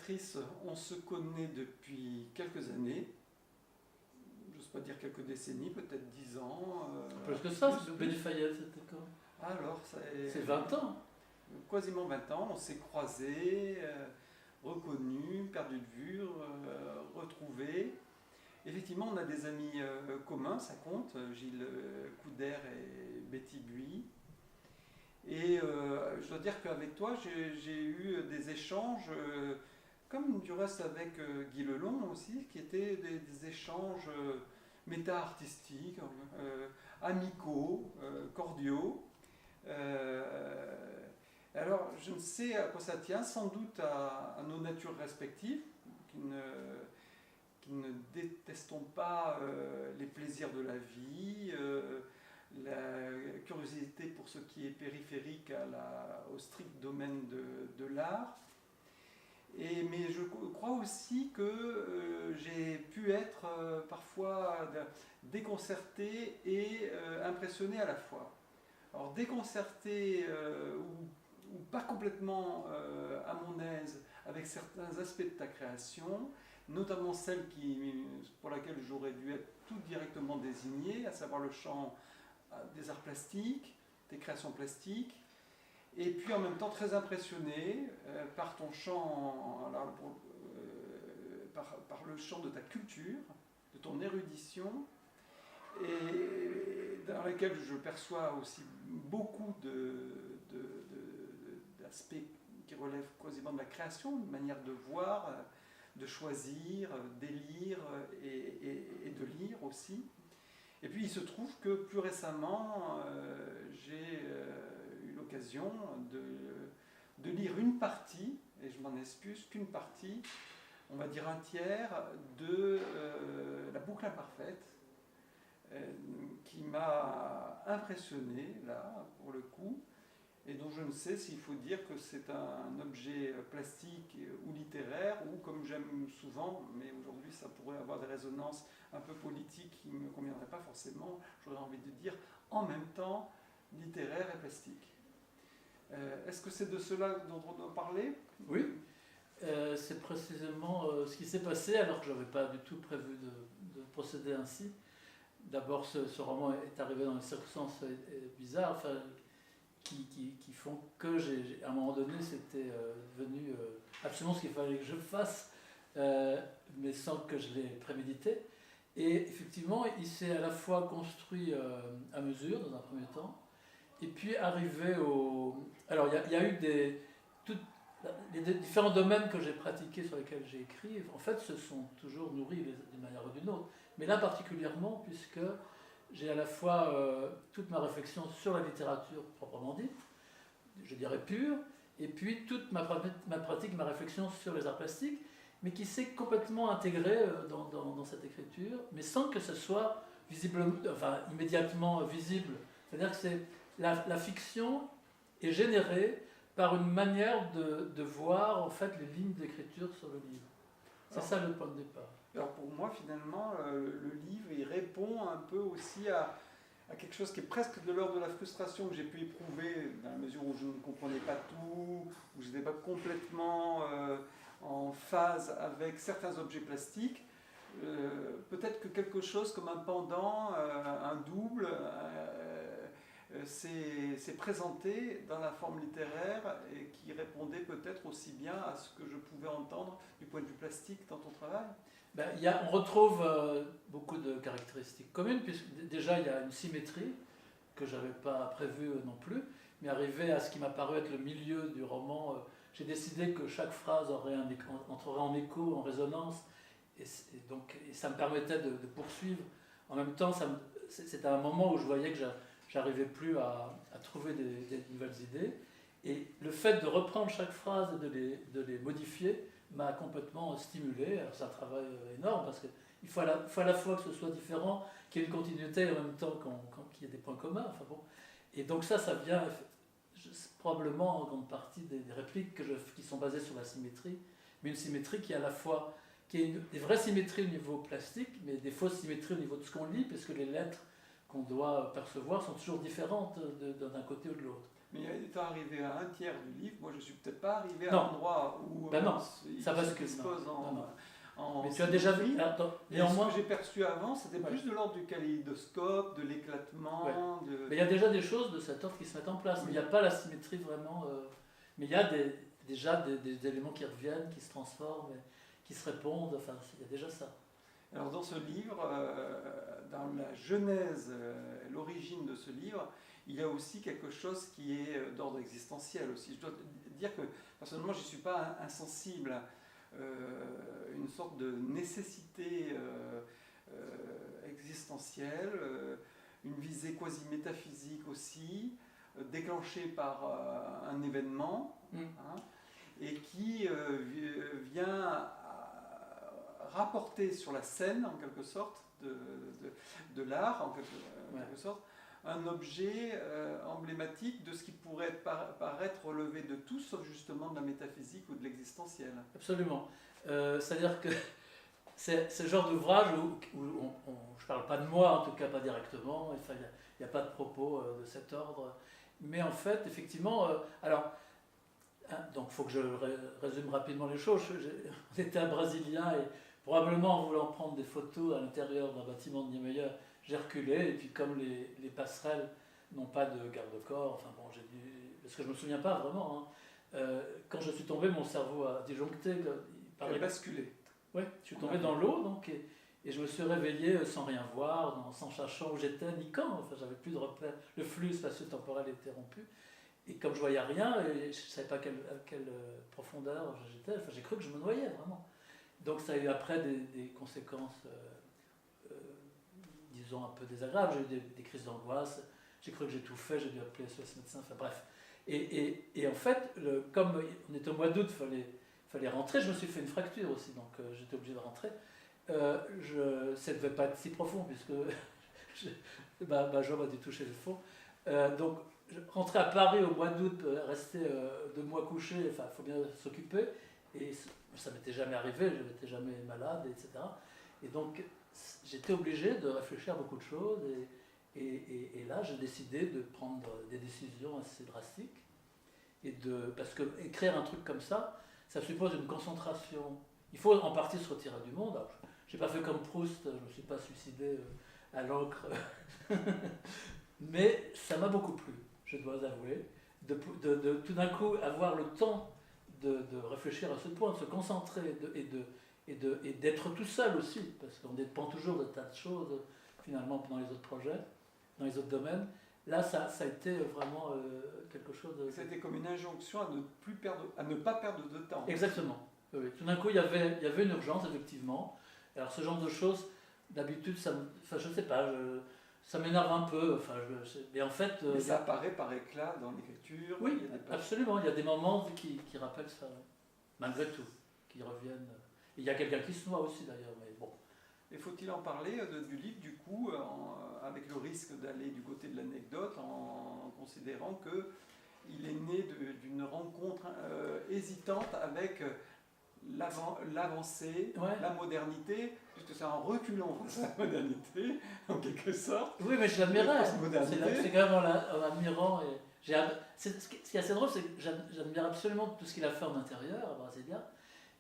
Patrice, on se connaît depuis quelques années. J'ose pas dire quelques décennies, peut-être 10 ans. Plus que ça, c'est le Fayette, c'était quand? Alors, C'est 20 ans. Quasiment 20 ans, on s'est croisés, reconnus, perdus de vue, retrouvés. Effectivement, on a des amis communs, ça compte, Gilles Couder et Betty Buis. Et je dois dire qu'avec toi, j'ai eu des échanges, comme du reste avec Guy Lelon aussi, qui étaient des échanges méta-artistiques, amicaux, cordiaux. Alors, je ne sais à quoi ça tient, sans doute à nos natures respectives, qui ne détestons pas les plaisirs de la vie, la curiosité pour ce qui est périphérique au strict domaine de l'art. Mais je crois aussi que j'ai pu être parfois déconcerté et impressionné à la fois. Alors déconcerté ou pas complètement à mon aise avec certains aspects de ta création, notamment celle pour laquelle j'aurais dû être tout directement désignée, à savoir le champ des arts plastiques, des créations plastiques, et puis en même temps très impressionné par ton champ, par le champ de ta culture, de ton érudition, et dans laquelle je perçois aussi beaucoup d'aspects qui relèvent quasiment de la création, une manière de voir, de choisir, d'élire et de lire aussi. Et puis il se trouve que plus récemment, j'ai eu l'occasion de lire une partie, et je m'en excuse, qu'une partie, on va dire un tiers, de La boucle imparfaite, qui m'a impressionné, là, pour le coup, et dont je ne sais s'il faut dire que c'est un objet plastique ou littéraire, ou comme j'aime souvent, mais aujourd'hui ça pourrait avoir des résonances un peu politiques qui ne me conviendraient pas forcément, j'aurais envie de dire en même temps littéraire et plastique. Est-ce que c'est de cela dont on doit parler ? Oui, c'est précisément ce qui s'est passé, alors que je n'avais pas du tout prévu de procéder ainsi. D'abord, ce roman est arrivé dans des circonstances bizarres, enfin, qui font que, à un moment donné, c'était devenu absolument ce qu'il fallait que je fasse, mais sans que je l'ai prémédité. Et effectivement, il s'est à la fois construit à mesure, dans un premier temps, et puis arrivé au... Alors, il y a eu les différents domaines que j'ai pratiqués, sur lesquels j'ai écrit, en fait, se sont toujours nourris d'une manière ou d'une autre. Mais là particulièrement, puisque j'ai à la fois toute ma réflexion sur la littérature proprement dite, je dirais pure, et puis toute ma pratique, ma réflexion sur les arts plastiques, mais qui s'est complètement intégrée dans cette écriture, mais sans que ce soit immédiatement visible. C'est-à-dire que la fiction est générée par une manière de voir en fait les lignes d'écriture sur le livre. C'est ça le point de départ. Alors pour moi, finalement, le livre, il répond un peu aussi à quelque chose qui est presque de l'ordre de la frustration que j'ai pu éprouver, dans la mesure où je ne comprenais pas tout, où je n'étais pas complètement en phase avec certains objets plastiques. Peut-être que quelque chose comme un pendant, un double, s'est présenté dans la forme littéraire et qui répondait peut-être aussi bien à ce que je pouvais entendre du point de vue plastique dans ton travail. On retrouve beaucoup de caractéristiques communes, puisque déjà il y a une symétrie que je n'avais pas prévue non plus, mais arrivé à ce qui m'a paru être le milieu du roman, j'ai décidé que chaque phrase entrerait en écho, en résonance, et ça me permettait de poursuivre. En même temps, c'était un moment où je voyais que j'arrivais plus à trouver des nouvelles idées, et le fait de reprendre chaque phrase et de les modifier m'a complètement stimulé. Alors c'est un travail énorme parce qu'il faut à la fois que ce soit différent, qu'il y ait une continuité et en même temps qu'il y ait des points communs. Enfin bon. Et donc ça vient probablement en grande partie des répliques qui sont basées sur la symétrie, mais une symétrie qui est à la fois des vraies symétries au niveau plastique, mais des fausses symétries au niveau de ce qu'on lit, puisque les lettres qu'on doit percevoir sont toujours différentes d'un côté ou de l'autre. Mais étant arrivé à un tiers du livre, moi je ne suis peut-être pas arrivé à l'endroit où non. Ça bascule, expose non. en Mais tu as déjà vu. Néanmoins, ce que j'ai perçu avant, c'était plus de l'ordre du kaléidoscope, de l'éclatement. Ouais. Mais il y a déjà des choses de cet ordre qui se mettent en place. Mais il n'y a pas la symétrie vraiment. Mais il y a déjà des éléments qui reviennent, qui se transforment, qui se répondent. Enfin, il y a déjà ça. Alors dans ce livre, dans la genèse, l'origine de ce livre, il y a aussi quelque chose qui est d'ordre existentiel aussi. Je dois dire que personnellement, je n'y suis pas insensible. Une sorte de nécessité existentielle, une visée quasi métaphysique aussi, déclenchée par un événement, hein, et qui vient rapporter sur la scène, en quelque sorte, de l'art, en quelque sorte, un objet emblématique de ce qui pourrait paraître relevé de tout, sauf justement de la métaphysique ou de l'existentiel. Absolument. C'est-à-dire que c'est ce genre d'ouvrage où je ne parle pas de moi, en tout cas pas directement, il n'y a pas de propos de cet ordre. Mais en fait, effectivement, donc il faut que je résume rapidement les choses. J'étais un Brésilien et probablement en voulant prendre des photos à l'intérieur d'un bâtiment de Niemeyer, j'ai reculé, et puis comme les passerelles n'ont pas de garde-corps, enfin bon, j'ai dû, parce que je ne me souviens pas vraiment, hein, quand je suis tombé, mon cerveau a disjoncté. Il a basculé. Oui, je suis tombé dans l'eau, donc, et je me suis réveillé sans rien voir, sans cherchant où j'étais, ni quand, enfin j'avais plus de repères, le flux spatio-temporel était rompu, et comme je voyais rien, et je ne savais pas à quelle profondeur j'étais, enfin j'ai cru que je me noyais vraiment. Donc ça a eu après des conséquences, disons, un peu désagréables. J'ai eu des crises d'angoisse, j'ai cru que j'étouffais, j'ai dû appeler SOS médecin, enfin bref. Et en fait, comme on était au mois d'août, il fallait rentrer, je me suis fait une fracture aussi, donc j'étais obligé de rentrer. Ça ne devait pas être si profond, puisque ma jambe a dû toucher le fond. Donc, rentrer à Paris au mois d'août, rester 2 mois couché, enfin, il faut bien s'occuper. Et ça ne m'était jamais arrivé, je n'étais jamais malade, etc. Et donc, j'étais obligé de réfléchir à beaucoup de choses. Et là, j'ai décidé de prendre des décisions assez drastiques. Parce que écrire un truc comme ça suppose une concentration. Il faut en partie se retirer du monde. Je n'ai pas fait comme Proust, je ne me suis pas suicidé à l'encre. Mais ça m'a beaucoup plu, je dois avouer, de tout d'un coup avoir le temps de réfléchir à ce point, de se concentrer et d'être tout seul aussi, parce qu'on dépend toujours de tas de choses finalement dans les autres projets, dans les autres domaines. Là, ça a été vraiment quelque chose de... C'était comme une injonction à ne pas perdre de temps. Exactement. Oui. Tout d'un coup, il y avait une urgence, effectivement. Alors, ce genre de choses, d'habitude, je ne sais pas, ça m'énerve un peu. Mais en fait... Mais ça apparaît par éclat dans l'écriture. Oui, absolument. Il y a des moments qui rappellent ça, malgré tout, qui reviennent. Il y a quelqu'un qui se noie aussi, d'ailleurs, mais bon. Et faut-il en parler du livre, du coup, avec le risque d'aller du côté de l'anecdote, en considérant qu'il est né d'une rencontre hésitante avec l'avancée, la modernité, puisque c'est en reculant face à la modernité, en quelque sorte. Oui, mais je l'admirais. C'est quand même en l'admirant. Ce qui est assez drôle, c'est que j'admire absolument tout ce qu'il a fait en intérieur, à Brasilia,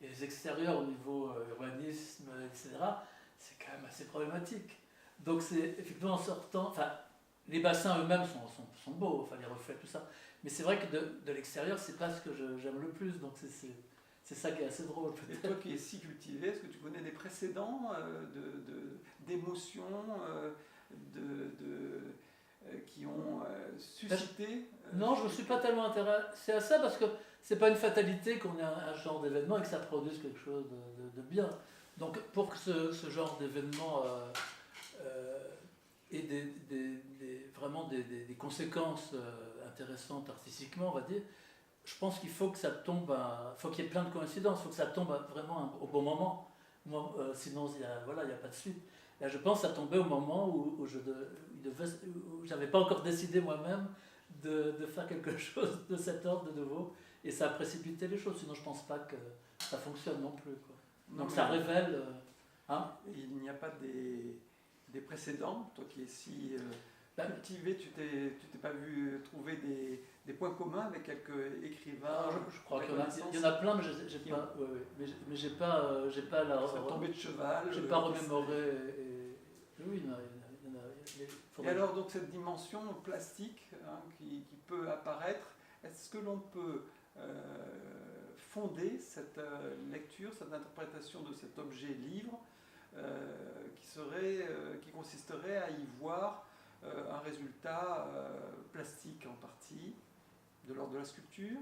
et les extérieurs au niveau urbanisme, etc. C'est quand même assez problématique. Donc c'est effectivement en sortant, les bassins eux-mêmes sont beaux, les reflets, tout ça. Mais c'est vrai que de l'extérieur, c'est pas ce que j'aime le plus. Donc c'est ça qui est assez drôle. Et toi qui es si cultivé, est-ce que tu connais des précédents d'émotions qui ont suscité Non, je ne me suis pas tellement intéressé à ça parce que c'est pas une fatalité qu'on ait un genre d'événement et que ça produise quelque chose de bien. Donc pour que ce genre d'événement ait vraiment des conséquences intéressantes artistiquement, on va dire, je pense qu'il faut que ça tombe, faut qu'il y ait plein de coïncidences, il faut que ça tombe vraiment au bon moment. Sinon, il n'y a pas de suite. Là, je pense que ça tombait au moment où je n'avais pas encore décidé moi-même de faire quelque chose de cet ordre de nouveau, et ça a précipité les choses. Sinon, je ne pense pas que ça fonctionne non plus, quoi. Donc ça révèle... Il n'y a pas des précédents, toi qui es si cultivé, tu t'es pas vu trouver des points communs avec quelques écrivains. Je crois qu'il y en a plein, mais j'ai pas, mais j'ai pas la. Tombée de cheval. J'ai pas remémoré. Oui, il y en a. Et alors, donc, cette dimension plastique qui peut apparaître, est-ce que l'on peut fonder cette lecture, cette interprétation de cet objet livre qui consisterait à y voir un résultat plastique en partie, de l'ordre de la sculpture,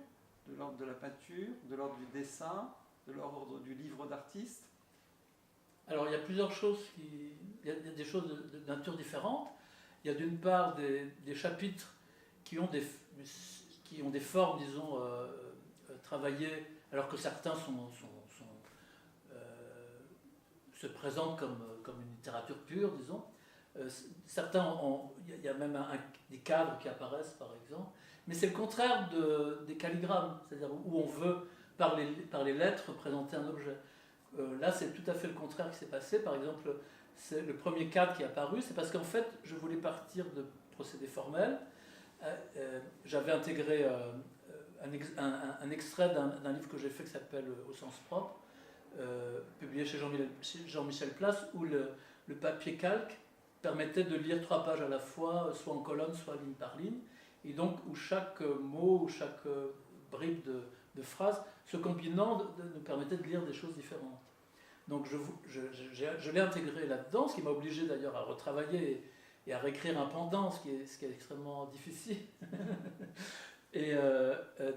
de l'ordre de la peinture, de l'ordre du dessin, de l'ordre du livre d'artiste? Alors il y a plusieurs choses, il y a des choses de nature différente. Il y a d'une part des chapitres qui ont des formes, disons, travaillées, alors que certains se présentent comme une littérature pure, disons. Certains, il y a même des cadres qui apparaissent, par exemple. Mais c'est le contraire des calligrammes, c'est-à-dire où on veut, par les lettres, présenter un objet. Là, c'est tout à fait le contraire qui s'est passé. Par exemple, c'est le premier cadre qui est apparu, c'est parce qu'en fait, je voulais partir de procédés formels. J'avais intégré un extrait d'un livre que j'ai fait qui s'appelle Au sens propre, publié chez Jean-Michel Place, où le papier calque permettait de lire 3 pages à la fois, soit en colonne, soit ligne par ligne, et donc où chaque mot ou chaque bribe de phrase se combinant nous permettait de lire des choses différentes. Donc je l'ai intégré là-dedans, ce qui m'a obligé d'ailleurs à retravailler et à réécrire un pendant, ce qui est extrêmement difficile. Et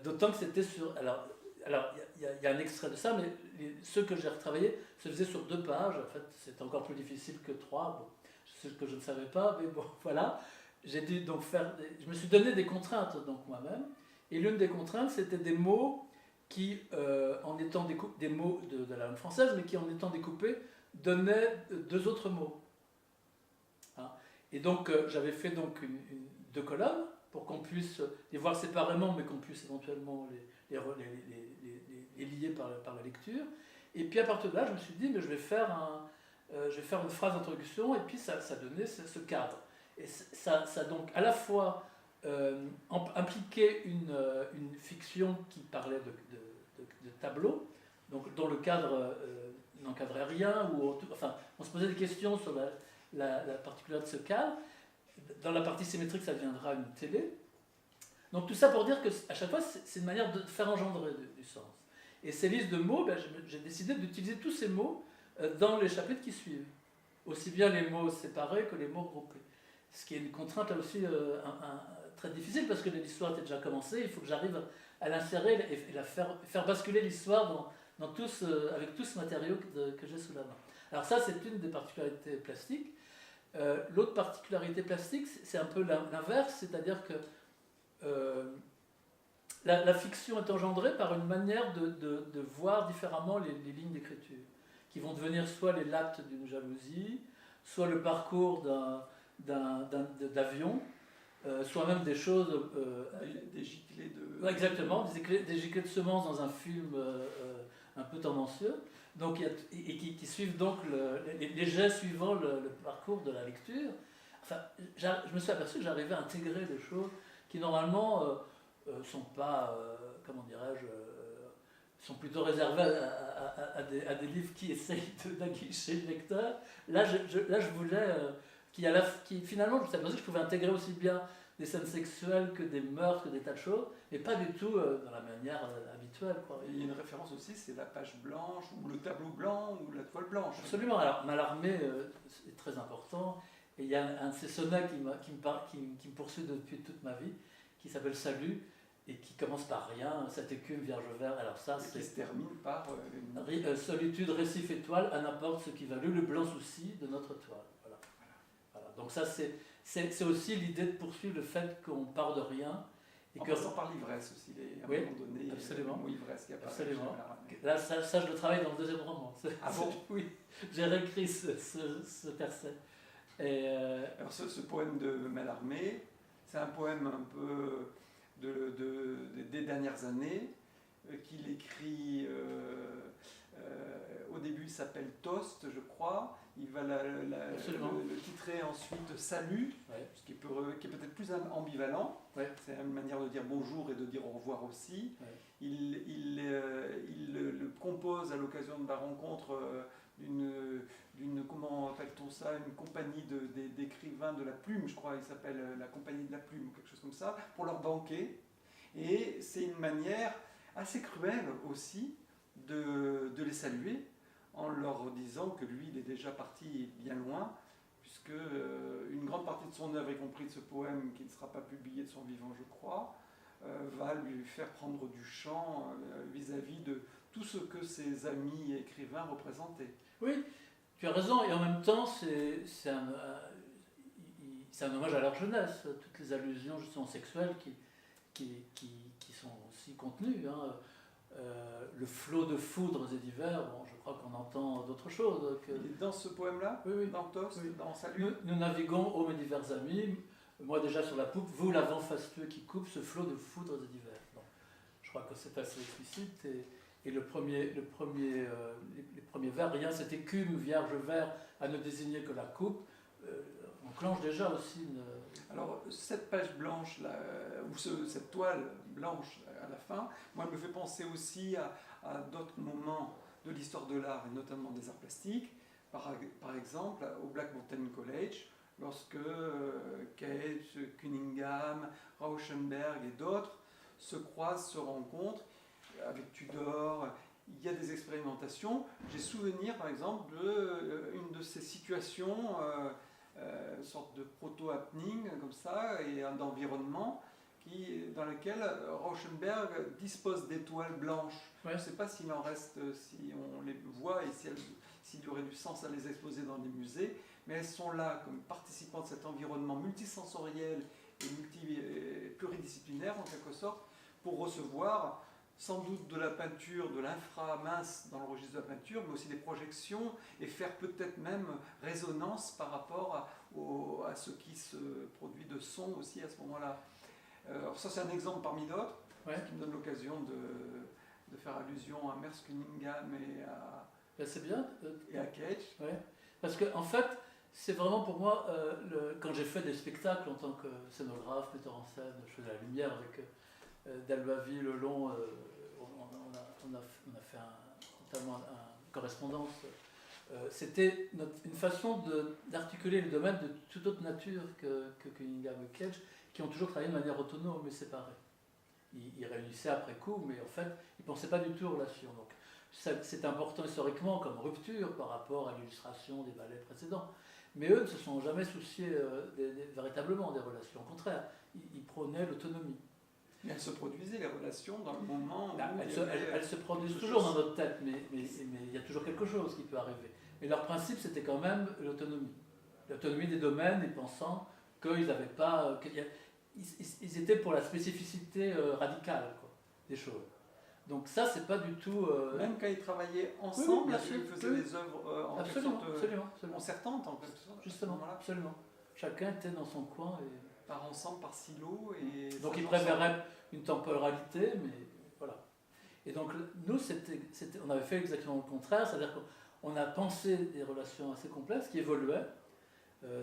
d'autant que c'était sur... Alors il y a un extrait de ça, mais ceux que j'ai retravaillés se faisaient sur 2 pages. En fait, c'est encore plus difficile que 3. Bon, c'est ce que je ne savais pas, mais bon, voilà. J'ai dû donc je me suis donné des contraintes donc moi-même. Et l'une des contraintes, c'était des mots qui, en étant des mots de la langue française, mais qui, en étant découpés, donnaient 2 autres mots. Hein. Et donc, j'avais fait donc 2 colonnes pour qu'on puisse les voir séparément, mais qu'on puisse éventuellement les lier par la lecture. Et puis, à partir de là, je me suis dit, mais je vais faire une phrase d'introduction, et puis ça donnait ce cadre. Et ça donc à la fois impliquait une fiction qui parlait de tableaux, donc dont le cadre n'encadrait rien, enfin on se posait des questions sur la particularité de ce cadre. Dans la partie symétrique, ça deviendra une télé. Donc tout ça pour dire qu'à chaque fois, c'est une manière de faire engendrer du sens. Et ces listes de mots, j'ai décidé d'utiliser tous ces mots dans les chapitres qui suivent. Aussi bien les mots séparés que les mots groupés. Ce qui est une contrainte là aussi très difficile, parce que l'histoire était déjà commencée, il faut que j'arrive à l'insérer et faire basculer l'histoire avec tout ce matériau que j'ai sous la main. Alors ça, c'est une des particularités plastiques. L'autre particularité plastique, c'est un peu l'inverse, c'est-à-dire que la fiction est engendrée par une manière de voir différemment les lignes d'écriture, qui vont devenir soit les lattes d'une jalousie, soit le parcours d'avion, soit même des choses... des giclées de... Exactement, des giclées de semences dans un film un peu tendancieux, donc, qui suivent donc les jets suivant le parcours de la lecture. Enfin, je me suis aperçu que j'arrivais à intégrer des choses qui normalement sont pas, comment dirais-je, sont plutôt réservés à des livres qui essayent d'aguicher le lecteur. Là, je voulais finalement, je me suis aperçu que je pouvais intégrer aussi bien des scènes sexuelles que des meurtres, que des tas de choses, mais pas du tout dans la manière habituelle. Quoi. Il y a une référence aussi, c'est la page blanche, ou le tableau blanc, ou la toile blanche. Absolument. Alors, Mallarmé est très important, et il y a un de ces sonnets qui me poursuit depuis toute ma vie, qui s'appelle Salut, et qui commence par rien, cette écume vierge vert. Alors ça, et qui se termine par solitude, récif, étoile, à n'importe ce qui valut le blanc souci de notre toile. Voilà. Donc ça, c'est aussi l'idée de poursuivre le fait qu'on part de rien. Et en passant par l'ivresse aussi, à un moment donné, absolument. Le mot ivresse qui apparaît. Absolument. Là, ça, je le travaille dans le 2e roman. Ah bon? Oui, j'ai réécrit ce verset. Alors ce poème de Mallarmé, c'est un poème un peu des dernières années, qu'il écrit au début début s'appelle Toast, je crois. Il va le titrer ensuite Salut, Ouais. ce qui est peut-être plus ambivalent. Ouais. C'est une manière de dire bonjour et de dire au revoir aussi. Ouais. Il le compose à l'occasion de la rencontre d'une comment appelle-t-on ça, une compagnie d'écrivains de la plume, je crois, il s'appelle la compagnie de la plume, ou quelque chose comme ça, pour leur banquet. Et c'est une manière assez cruelle aussi de les saluer, en leur disant que lui, il est déjà parti bien loin, puisque une grande partie de son œuvre, y compris de ce poème qui ne sera pas publié de son vivant, je crois, va lui faire prendre du champ vis-à-vis de tout ce que ses amis écrivains représentaient. Oui, tu as raison, et en même temps, c'est un hommage à leur jeunesse, toutes les allusions justement sexuelles qui sont aussi contenues. Hein. Le flot de foudres et d'hiver, bon, je crois qu'on entend d'autres choses. Dans ce poème-là, oui. dans Toast, Oui. dans Salut, nous naviguons, ô mes divers amis, moi déjà sur la poupe, vous la vent fastueux qui coupe ce flot de foudres et d'hiver. Bon, je crois que c'est assez explicite. Et les premiers vers, rien cette écume, vierge vert, à ne désigner que la coupe, enclenche déjà aussi une... Alors, cette page blanche, là, ou cette toile blanche à la fin, moi, elle me fait penser aussi à d'autres moments de l'histoire de l'art, et notamment des arts plastiques. Par exemple, au Black Mountain College, lorsque Cage, Cunningham, Rauschenberg et d'autres se croisent, se rencontrent, avec Tudor, il y a des expérimentations. J'ai souvenir, par exemple, d'une de ces situations, une sorte de proto-happening, comme ça, et d'environnement, dans lequel Rauschenberg dispose d'étoiles blanches. Ouais. Je ne sais pas s'il en reste, si on les voit, et s'il y aurait du sens à les exposer dans des musées, mais elles sont là comme participants de cet environnement multisensoriel et pluridisciplinaire, en quelque sorte, pour recevoir sans doute de la peinture, de l'infra-mince dans le registre de la peinture, mais aussi des projections, et faire peut-être même résonance par rapport à ce qui se produit de son aussi à ce moment-là. Alors ça, c'est un exemple parmi d'autres, ouais. Qui me donne l'occasion de faire allusion à Merce Cunningham Ben c'est bien. Et à Cage. Ouais. Parce que en fait, c'est vraiment pour moi, quand j'ai fait des spectacles en tant que scénographe, metteur en scène, je faisais la lumière avec Dalbavi, Lelon, on a fait notamment une correspondance. C'était une façon d'articuler le domaine de toute autre nature que Cunningham et Cage, qui ont toujours travaillé de manière autonome mais séparée. Ils réunissaient après coup, mais en fait, ils ne pensaient pas du tout aux relations. Donc, c'est important historiquement comme rupture par rapport à l'illustration des ballets précédents. Mais eux ne se sont jamais souciés véritablement des relations. Au contraire, ils prônaient l'autonomie. Mais elles se produisaient, les relations, dans le moment où... Elles se produisent toujours dans notre tête, mais il y a toujours quelque chose qui peut arriver. Mais leur principe, c'était quand même l'autonomie. L'autonomie des domaines, et pensant qu'ils n'avaient pas... Ils étaient pour la spécificité radicale des choses. Donc ça, c'est pas du tout... Même quand ils travaillaient ensemble, bien sûr, ils faisaient des œuvres en quelque sorte concertantes, en quelque sorte. Justement, absolument. Chacun était dans son coin. Par ensemble, par silo. Et donc ils préféraient une temporalité, mais voilà. Et donc nous, on avait fait exactement le contraire, c'est-à-dire qu'on a pensé des relations assez complexes qui évoluaient,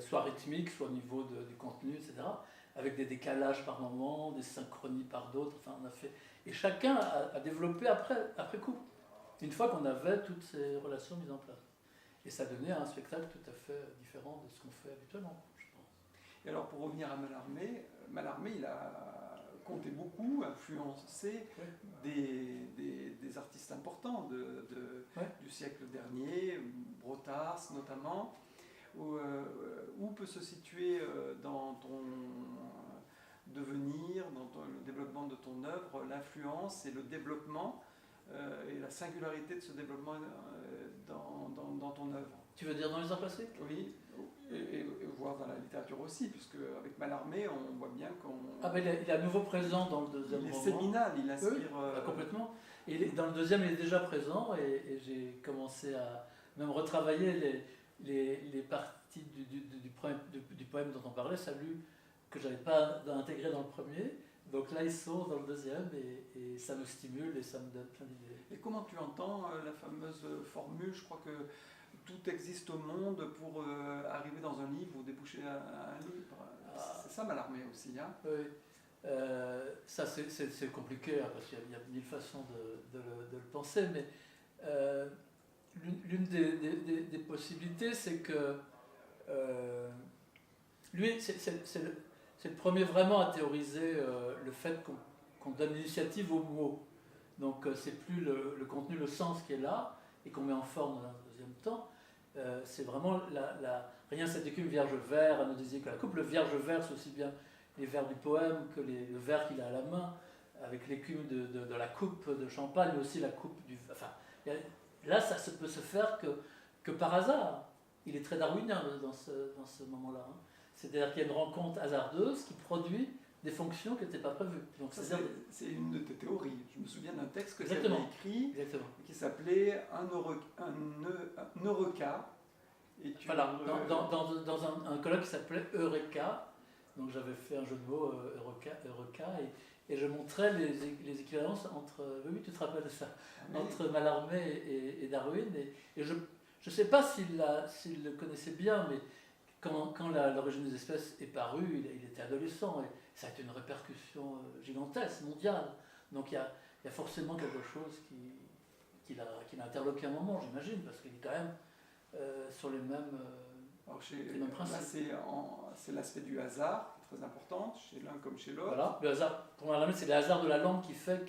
soit rythmiques, soit au niveau du contenu, etc., avec des décalages par moments, des synchronies par d'autres, enfin on a fait... Et chacun a développé après coup, une fois qu'on avait toutes ces relations mises en place. Et ça donnait un spectacle tout à fait différent de ce qu'on fait habituellement, je pense. Et alors pour revenir à Mallarmé, il a compté beaucoup, influencé des artistes importants du siècle dernier, Brotars notamment. Où peut se situer dans ton devenir, dans le développement de ton œuvre, l'influence et le développement et la singularité de ce développement dans ton œuvre? Tu veux dire dans les arts plastiques? Oui, et voire dans la littérature aussi, puisque avec Mallarmé, on voit bien qu'on... Ah ben il est à nouveau présent dans le deuxième roman. Il est séminal, il inspire... Oui, complètement. Et dans le deuxième, il est déjà présent, et j'ai commencé à même retravailler les parties du poème dont on parlait, Salut, que je n'avais pas intégré dans le premier, Donc là, ils sont dans le deuxième et ça me stimule et ça me donne plein d'idées. Et comment tu entends la fameuse formule, je crois que tout existe au monde pour arriver dans un livre ou déboucher un livre. C'est ça Mallarmé aussi. Hein. Oui. Ça c'est compliqué hein, parce qu'il y a mille façons de le penser, mais l'une des possibilités c'est que lui c'est le premier vraiment à théoriser le fait qu'on donne l'initiative aux mots. Donc c'est plus le contenu, le sens qui est là et qu'on met en forme dans un deuxième temps. C'est vraiment rien cette écume vierge vert, nous disait que la coupe, le vierge vert c'est aussi bien les vers du poème que le verre qu'il a à la main, avec l'écume de la coupe de champagne, mais aussi la coupe du... Enfin, là, ça peut se faire que par hasard. Il est très darwinien dans ce moment-là. Hein. C'est-à-dire qu'il y a une rencontre hasardeuse qui produit des fonctions qui n'étaient pas prévues. Donc, c'est une de tes théories. Je me souviens d'un texte que tu avais écrit qui s'appelait un Eureka. Voilà, dans un colloque qui s'appelait Eureka. Donc j'avais fait un jeu de mots Eureka et je montrais les équivalences entre, oui tu te rappelles de ça, entre Mallarmé et Darwin et je ne sais pas s'il le connaissait bien, mais quand l'origine des espèces est parue, il était adolescent et ça a été une répercussion gigantesque, mondiale. Donc il y a forcément quelque chose qui l'a interloqué à un moment, j'imagine, parce qu'il est quand même sur les mêmes... Là, c'est l'aspect du hasard, très important, chez l'un comme chez l'autre. Voilà, le hasard, pour Mallarmé, c'est le hasard de la langue qui fait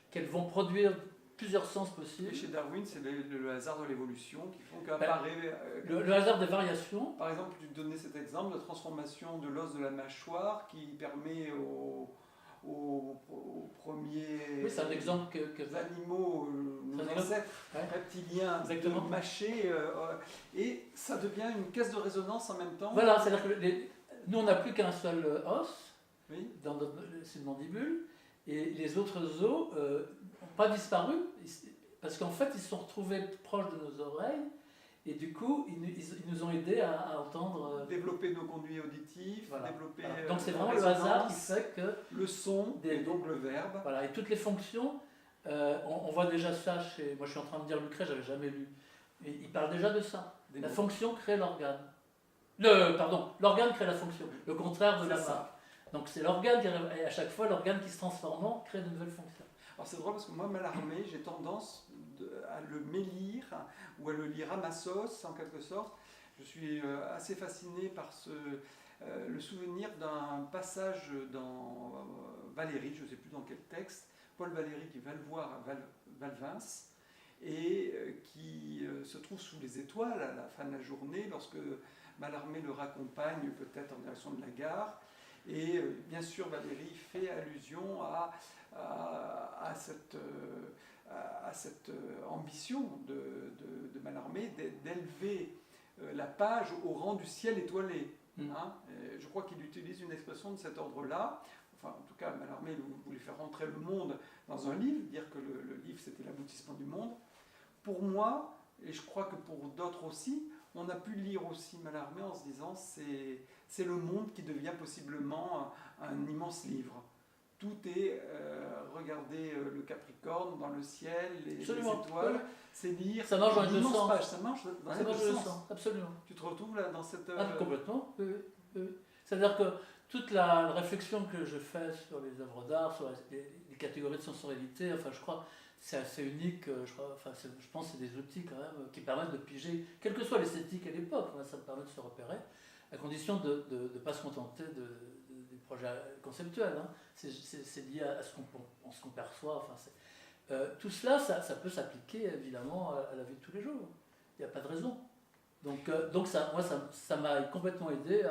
qu'elles vont produire plusieurs sens possibles. Et chez Darwin, c'est le hasard de l'évolution qui font qu'apparaît... le hasard des variations. Par exemple, tu donnais cet exemple de transformation de l'os de la mâchoire qui permet aux premiers oui, c'est un exemple animaux, nos ancêtres reptiliens, de mâcher, et ça devient une caisse de résonance en même temps. Voilà, c'est-à-dire que nous on n'a plus qu'un seul os dans cette mandibule, et les autres os n'ont pas disparu, parce qu'en fait ils se sont retrouvés proches de nos oreilles, et du coup ils nous ont aidés à entendre... développer nos conduits auditifs, développer... Voilà. Donc c'est vraiment le hasard qui fait que... Le son, et donc le verbe. Voilà, et toutes les fonctions, on voit déjà ça chez... Moi je suis en train de dire Lucret, j'avais jamais lu. Et il parle déjà de ça. La fonction crée l'organe. L'organe crée la fonction. Le contraire de la marque. Donc c'est l'organe qui... Et à chaque fois, l'organe qui se transformant crée de nouvelles fonctions. Alors c'est drôle parce que moi, Mallarmé, j'ai tendance à le mélire ou à le lire à ma sauce en quelque sorte. Je suis assez fasciné par le souvenir d'un passage dans Valérie, je ne sais plus dans quel texte, Paul Valéry qui va le voir à Valvins et qui se trouve sous les étoiles à la fin de la journée lorsque Mallarmé le raccompagne peut-être en direction de la gare. Et bien sûr, Valéry fait allusion à cette ambition de Mallarmé d'élever la page au rang du ciel étoilé. Hein. Je crois qu'il utilise une expression de cet ordre-là. Enfin, en tout cas, Mallarmé voulait faire rentrer le monde dans un livre, dire que le livre c'était l'aboutissement du monde. Pour moi, et je crois que pour d'autres aussi, on a pu lire aussi Mallarmé en se disant c'est le monde qui devient possiblement un immense livre. Tout est, regardez le Capricorne dans le ciel, les étoiles, c'est lire. Ça marche dans les deux sens. Page, ça marche dans les deux sens. Absolument. Tu te retrouves là dans cette... complètement, oui. C'est-à-dire que toute la réflexion que je fais sur les œuvres d'art, sur les catégories de sensorialité, enfin je crois c'est assez unique, je pense que c'est des outils quand même qui permettent de piger, quelle que soit l'esthétique à l'époque, ça me permet de se repérer, à condition de ne pas se contenter des projets conceptuels. Hein. C'est lié à ce qu'on perçoit. Enfin, tout cela, ça peut s'appliquer évidemment à la vie de tous les jours. Il n'y a pas de raison. Donc ça m'a complètement aidé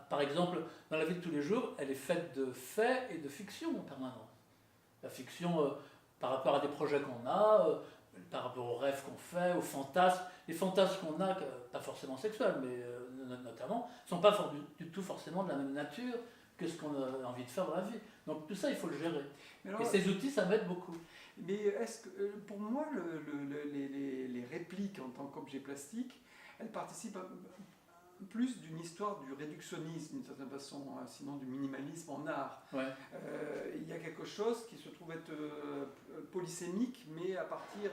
par exemple, dans la vie de tous les jours, elle est faite de faits et de fiction en permanence. La fiction par rapport à des projets qu'on a, par rapport aux rêves qu'on fait, aux fantasmes. Les fantasmes qu'on a, pas forcément sexuels, mais notamment, ne sont pas du tout forcément de la même nature que ce qu'on a envie de faire dans la vie. Donc tout ça, il faut le gérer. Alors, et ces outils, ça m'aide beaucoup. Mais est-ce que, pour moi, les répliques en tant qu'objet plastique, elles participent plus d'une histoire du réductionnisme, d'une certaine façon, sinon du minimalisme en art. Ouais. Il y a quelque chose qui se trouve être polysémique, mais à partir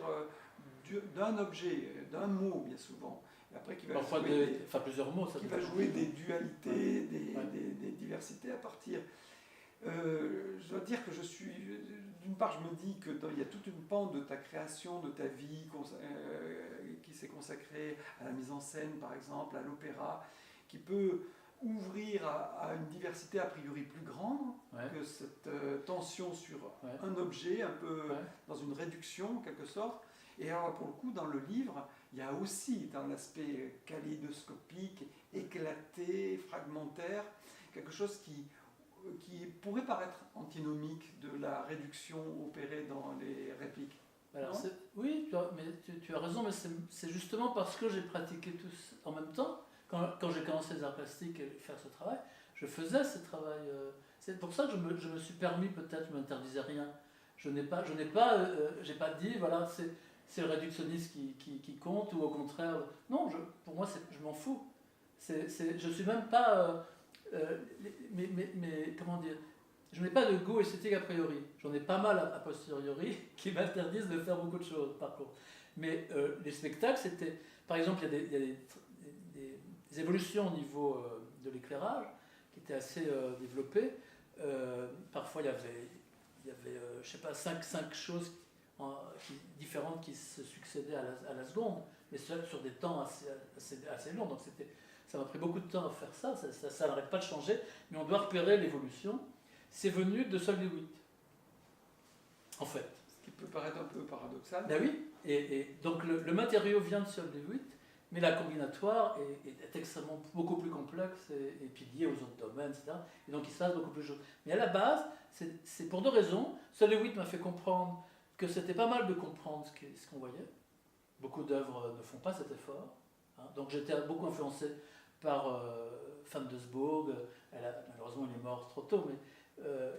d'un objet, d'un mot, bien souvent. Et après, qui va Parfois jouer plusieurs mots. Ça qui va jouer des dualités, des diversités à partir. Je dois dire que d'une part, je me dis qu'il y a toute une pente de ta création, de ta vie qui s'est consacrée à la mise en scène, par exemple, à l'opéra, qui peut ouvrir à une diversité a priori plus grande que cette tension sur un objet, un peu dans une réduction en quelque sorte. Et alors pour le coup, dans le livre, il y a aussi dans l'aspect kaléidoscopique, éclaté, fragmentaire, quelque chose qui pourrait paraître antinomique de la réduction opérée dans les répliques. Alors oui, tu as raison, mais c'est justement parce que j'ai pratiqué tout en même temps. Quand j'ai commencé les arts plastiques et faire ce travail, je faisais ce travail. C'est pour ça que je me suis permis, peut-être, je ne m'interdisais rien. Je n'ai pas dit, voilà, c'est le réductionnisme qui compte, ou au contraire. Non, pour moi, je m'en fous. Je ne suis même pas. Mais comment dire, je n'ai pas de goût esthétique a priori. J'en ai pas mal a posteriori qui m'interdisent de faire beaucoup de choses, par contre. Mais les spectacles, c'était. Par exemple, il y a des évolutions au niveau de l'éclairage qui étaient assez développées. Parfois, il y avait je sais pas, 5 choses différentes qui se succédaient à la seconde, mais sur des temps assez longs. Donc ça m'a pris beaucoup de temps à faire ça, ça n'arrête pas de changer, mais on doit repérer l'évolution. C'est venu de Sol Lewitt, en fait. Ce qui peut paraître un peu paradoxal. Ben oui, et donc le matériau vient de Sol Lewitt, mais la combinatoire est extrêmement beaucoup plus complexe et puis liée aux autres domaines, etc. Et donc il se passe beaucoup plus de choses. Mais à la base, c'est pour 2 raisons. Sol Lewitt m'a fait comprendre que c'était pas mal de comprendre ce qu'on voyait. Beaucoup d'œuvres ne font pas cet effort. Hein. Donc j'étais beaucoup influencé par Van Doesburg. Malheureusement, il est mort trop tôt, mais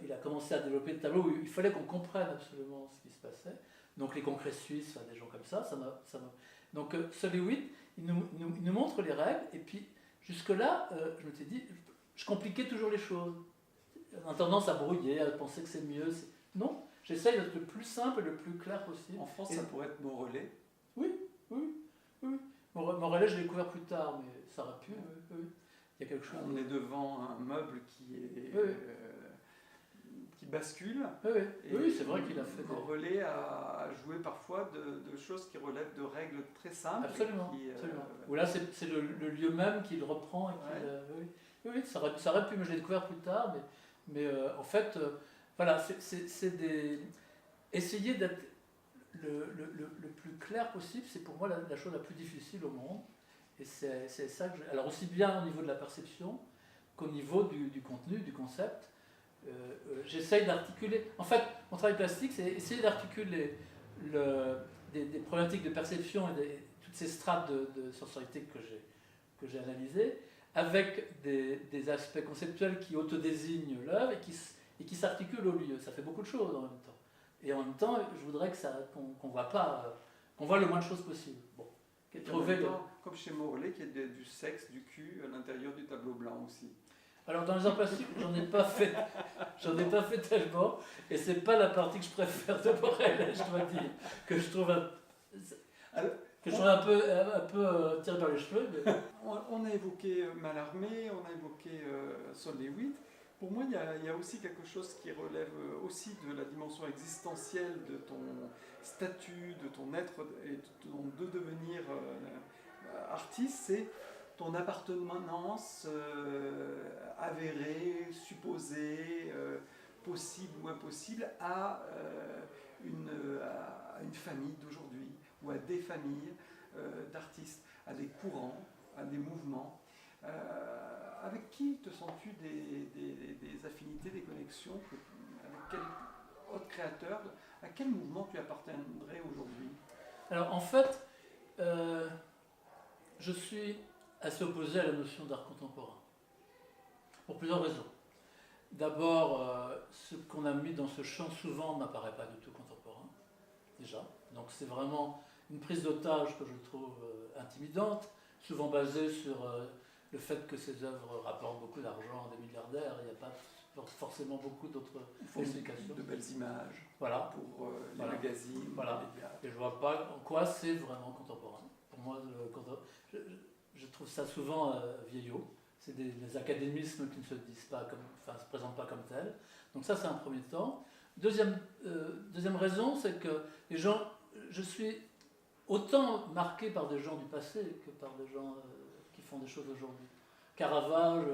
il a commencé à développer des tableaux où il fallait qu'on comprenne absolument ce qui se passait. Donc les congrès suisses, des gens comme ça. Donc Sol Lewitt, il nous montre les règles, et puis jusque-là, je me suis dit, je compliquais toujours les choses. On a tendance à brouiller, à penser que c'est mieux. Non, j'essaye d'être le plus simple et le plus clair possible. En France, ça pourrait être Morellet. Oui. Morellet, je l'ai découvert plus tard, mais ça aurait pu. Oui. Il y a quelque chose. On est devant un meuble qui bascule. Oui, c'est vrai qu'il a fait. Morellet a joué parfois de choses qui relèvent de règles très simples. Absolument. Ou là, c'est le lieu même qu'il reprend. Oui, ça aurait pu, mais je l'ai découvert plus tard. Mais en fait, voilà, essayer d'être le plus clair possible, c'est pour moi la chose la plus difficile au monde. Et c'est ça que alors aussi bien au niveau de la perception qu'au niveau du contenu, du concept. J'essaye d'articuler. En fait, mon travail plastique, c'est essayer d'articuler des problématiques de perception et toutes ces strates de sensorialité que j'ai analysées avec des aspects conceptuels qui autodésignent l'œuvre et qui s'articulent au lieu. Ça fait beaucoup de choses en même temps. Et en même temps, je voudrais qu'on voit pas, qu'on voit le moins de choses possible. Bon. Comme chez Morellet, qui est du sexe, du cul à l'intérieur du tableau blanc aussi. Alors dans les arts plastiques, j'en ai pas fait tellement, et c'est pas la partie que je préfère de Morellet, je dois dire, que je trouve un peu tiré par les cheveux. Mais... On a évoqué Mallarmé, on a évoqué Sol Lewitt. Pour moi, il y a aussi quelque chose qui relève aussi de la dimension existentielle de ton statut, de ton être et de ton devenir artiste, c'est ton appartenance avérée, supposée, possible ou impossible à une famille d'aujourd'hui ou à des familles d'artistes, à des courants, à des mouvements. Avec qui te sens-tu des affinités, des connexions? Avec quel autre créateur? À quel mouvement tu appartiendrais aujourd'hui? Alors en fait, je suis assez opposé à la notion d'art contemporain. Pour plusieurs raisons. D'abord, ce qu'on a mis dans ce champ souvent ne m'apparaît pas du tout contemporain, déjà. Donc c'est vraiment une prise d'otage que je trouve intimidante, souvent basée sur le fait que ces œuvres rapportent beaucoup d'argent à des milliardaires, il n'y a pas forcément beaucoup d'autres explications. De belles images Voilà. pour les magazines, voilà. les médias. Et je ne vois pas en quoi c'est vraiment contemporain. Pour moi, je trouve ça souvent vieillot. C'est des académismes qui ne se disent pas se présentent pas comme tels. Donc ça, c'est un premier temps. Deuxième raison, c'est que les gens, je suis autant marqué par des gens du passé que par des gens qui font des choses aujourd'hui. Caravage,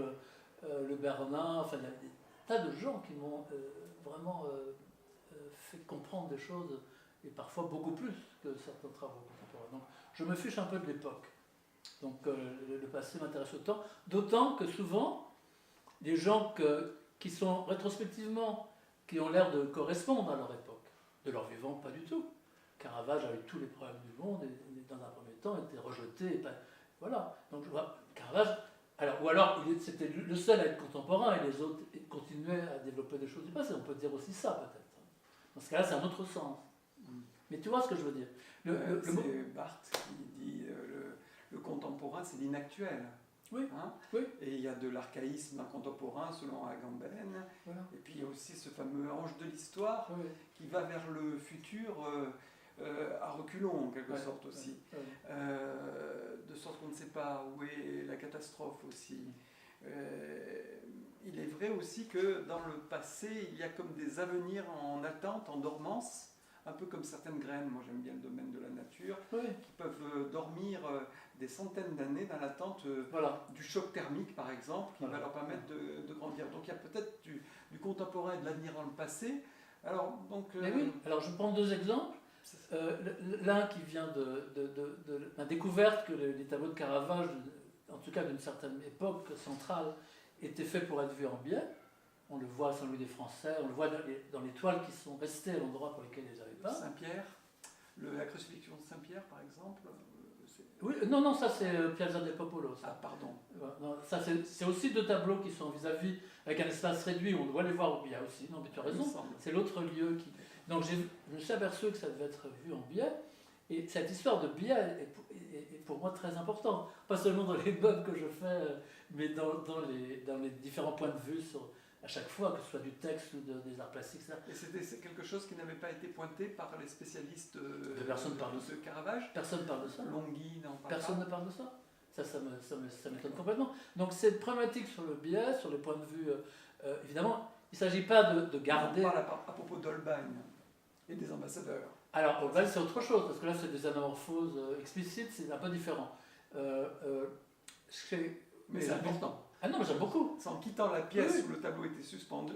Le Bernard, enfin, il y a des tas de gens qui m'ont vraiment fait comprendre des choses, et parfois beaucoup plus que certains travaux contemporains. Donc je me fiche un peu de l'époque. Donc le passé m'intéresse autant, d'autant que souvent, des gens qui sont rétrospectivement, qui ont l'air de correspondre à leur époque, de leur vivant, pas du tout. Caravage a eu tous les problèmes du monde et dans un premier temps était rejeté. Voilà. Donc je vois Caravage. Ou alors c'était le seul à être contemporain et les autres continuaient à développer des choses du passé. On peut dire aussi ça peut-être. Dans ce cas-là, c'est un autre sens. Mais tu vois ce que je veux dire. C'est Barthes qui dit le contemporain, c'est l'inactuel. Oui. Hein, oui. Et il y a de l'archaïsme dans le contemporain selon Agamben. Voilà. Et puis il y a aussi ce fameux ange de l'histoire qui va vers le futur à reculons en quelque sorte aussi. De sorte qu'on ne sait pas où est la catastrophe aussi. Il est vrai aussi que dans le passé, il y a comme des avenirs en attente, en dormance, un peu comme certaines graines, moi j'aime bien le domaine de la nature, qui peuvent dormir des centaines d'années dans l'attente du choc thermique par exemple, qui va leur permettre de grandir. Donc il y a peut-être du contemporain et de l'avenir dans le passé. Alors, Mais oui, alors je prends deux exemples. L'un qui vient de la découverte que les tableaux de Caravage, en tout cas d'une certaine époque centrale, étaient faits pour être vus en biais. On le voit à Saint-Louis des Français, on le voit dans les toiles qui sont restées à l'endroit pour lesquels ils n'avaient pas. Saint-Pierre, la crucifixion de Saint-Pierre par exemple. Oui, non, ça c'est Piazza del Popolo. Ça. Ah, pardon. Non, ça c'est aussi deux tableaux qui sont vis-à-vis, avec un espace réduit, on doit les voir au biais aussi. Non, mais tu as raison, c'est l'autre lieu qui. Donc je me suis aperçu que ça devait être vu en biais, et cette histoire de biais est pour moi très importante. Pas seulement dans les meubles que je fais, mais dans les différents points de vue à chaque fois, que ce soit du texte ou des arts plastiques. Ça. Et c'est quelque chose qui n'avait pas été pointé par les spécialistes de Caravage. Personne ne parle de ça. Longhi n'en parle Personne pas. ne parle de ça. Ça m'étonne complètement. Donc cette problématique sur le biais, sur les points de vue, évidemment, il ne s'agit pas de garder... On parle à propos d'Holbein et des ambassadeurs. Alors, Holbein, c'est autre chose, parce que là, c'est des anamorphoses explicites, c'est un peu différent. Mais c'est important. Ah non, mais j'aime beaucoup. C'est en quittant la pièce où le tableau était suspendu,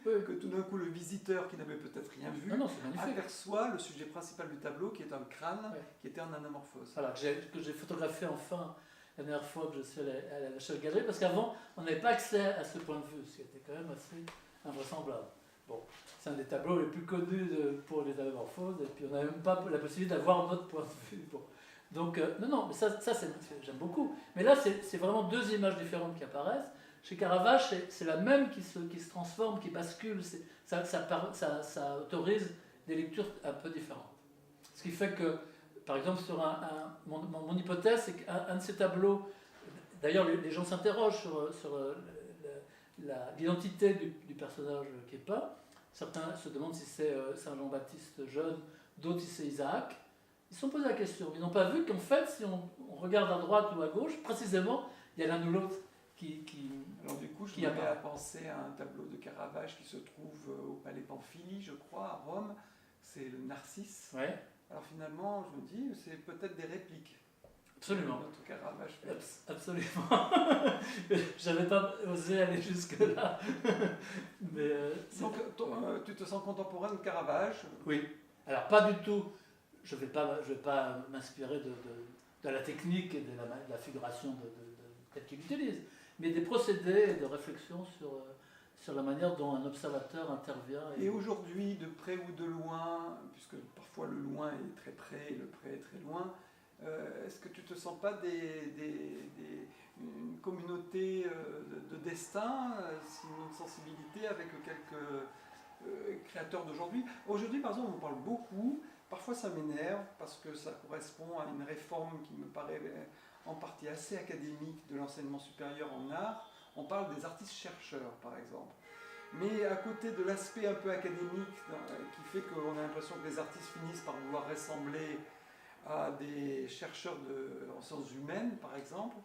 que tout d'un coup le visiteur, qui n'avait peut-être rien vu, aperçoit le sujet principal du tableau, qui est un crâne, qui était en anamorphose. Voilà, que j'ai photographié enfin la dernière fois que je suis allé à la National Gallery, parce qu'avant, on n'avait pas accès à ce point de vue, ce qui était quand même assez invraisemblable. Bon, c'est un des tableaux les plus connus pour les anamorphoses, et puis on n'avait même pas la possibilité d'avoir notre point de vue. Bon. Donc, non, mais ça j'aime beaucoup. Mais là, c'est vraiment deux images différentes qui apparaissent. Chez Caravage, c'est la même qui se transforme, qui bascule. Ça autorise des lectures un peu différentes. Ce qui fait que, par exemple, sur mon hypothèse, c'est qu'un de ces tableaux, d'ailleurs, les gens s'interrogent sur l'identité du personnage qui est peint. Certains se demandent si c'est Saint Jean-Baptiste jeune, d'autres si c'est Isaac. Ils se sont posé la question. Ils n'ont pas vu qu'en fait, si on regarde à droite ou à gauche, précisément, il y a l'un ou l'autre qui Alors du coup, je me mets à penser à un tableau de Caravage qui se trouve au Palais Pamphili, je crois, à Rome. C'est le Narcisse. Ouais. Alors finalement, je me dis, c'est peut-être des répliques. Absolument. Notre Caravage fait. Absolument. J'avais pas osé aller jusque-là. Mais, donc, tu te sens contemporain de Caravage? Oui. Alors, pas du tout. Je vais pas m'inspirer de la technique et de la figuration telle qu'il utilise, mais des procédés et de réflexion sur la manière dont un observateur intervient. Et aujourd'hui, de près ou de loin, puisque parfois le loin est très près et le près est très loin, est-ce que tu ne te sens pas une communauté de destin, sinon de sensibilité avec quelques créateurs d'aujourd'hui? Aujourd'hui, par exemple, on parle beaucoup. Parfois ça m'énerve parce que ça correspond à une réforme qui me paraît en partie assez académique de l'enseignement supérieur en art, on parle des artistes-chercheurs, par exemple. Mais à côté de l'aspect un peu académique qui fait qu'on a l'impression que les artistes finissent par vouloir ressembler à des chercheurs en sciences humaines, par exemple,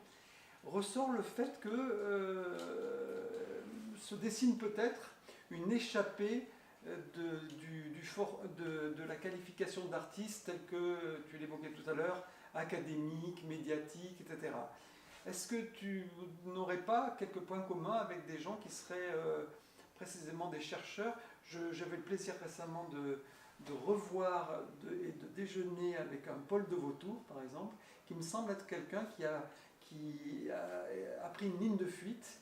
ressort le fait que se dessine peut-être une échappée de la qualification d'artiste telle que tu l'évoquais tout à l'heure, académique, médiatique, etc. Est-ce que tu n'aurais pas quelques points communs avec des gens qui seraient précisément des chercheurs? J'avais le plaisir récemment de revoir et de déjeuner avec un Paul de Vautour, par exemple, qui me semble être quelqu'un qui a pris une ligne de fuite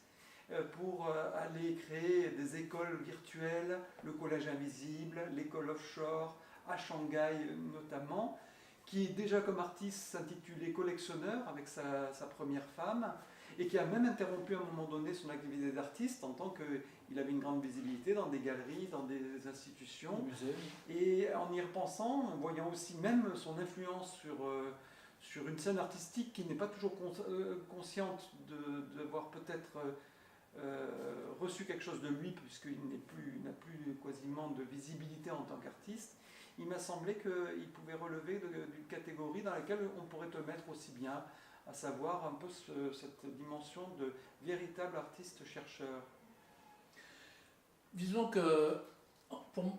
pour aller créer des écoles virtuelles, le collège invisible, l'école offshore, à Shanghai notamment, qui déjà comme artiste s'intitulait collectionneur avec sa première femme, et qui a même interrompu à un moment donné son activité d'artiste en tant qu'il avait une grande visibilité dans des galeries, dans des institutions. Et en y repensant, en voyant aussi même son influence sur une scène artistique qui n'est pas toujours consciente d'avoir peut-être reçu quelque chose de lui, puisqu'il n'a plus quasiment de visibilité en tant qu'artiste, il m'a semblé qu'il pouvait relever d'une catégorie dans laquelle on pourrait te mettre aussi bien, à savoir un peu cette dimension de véritable artiste-chercheur. Disons que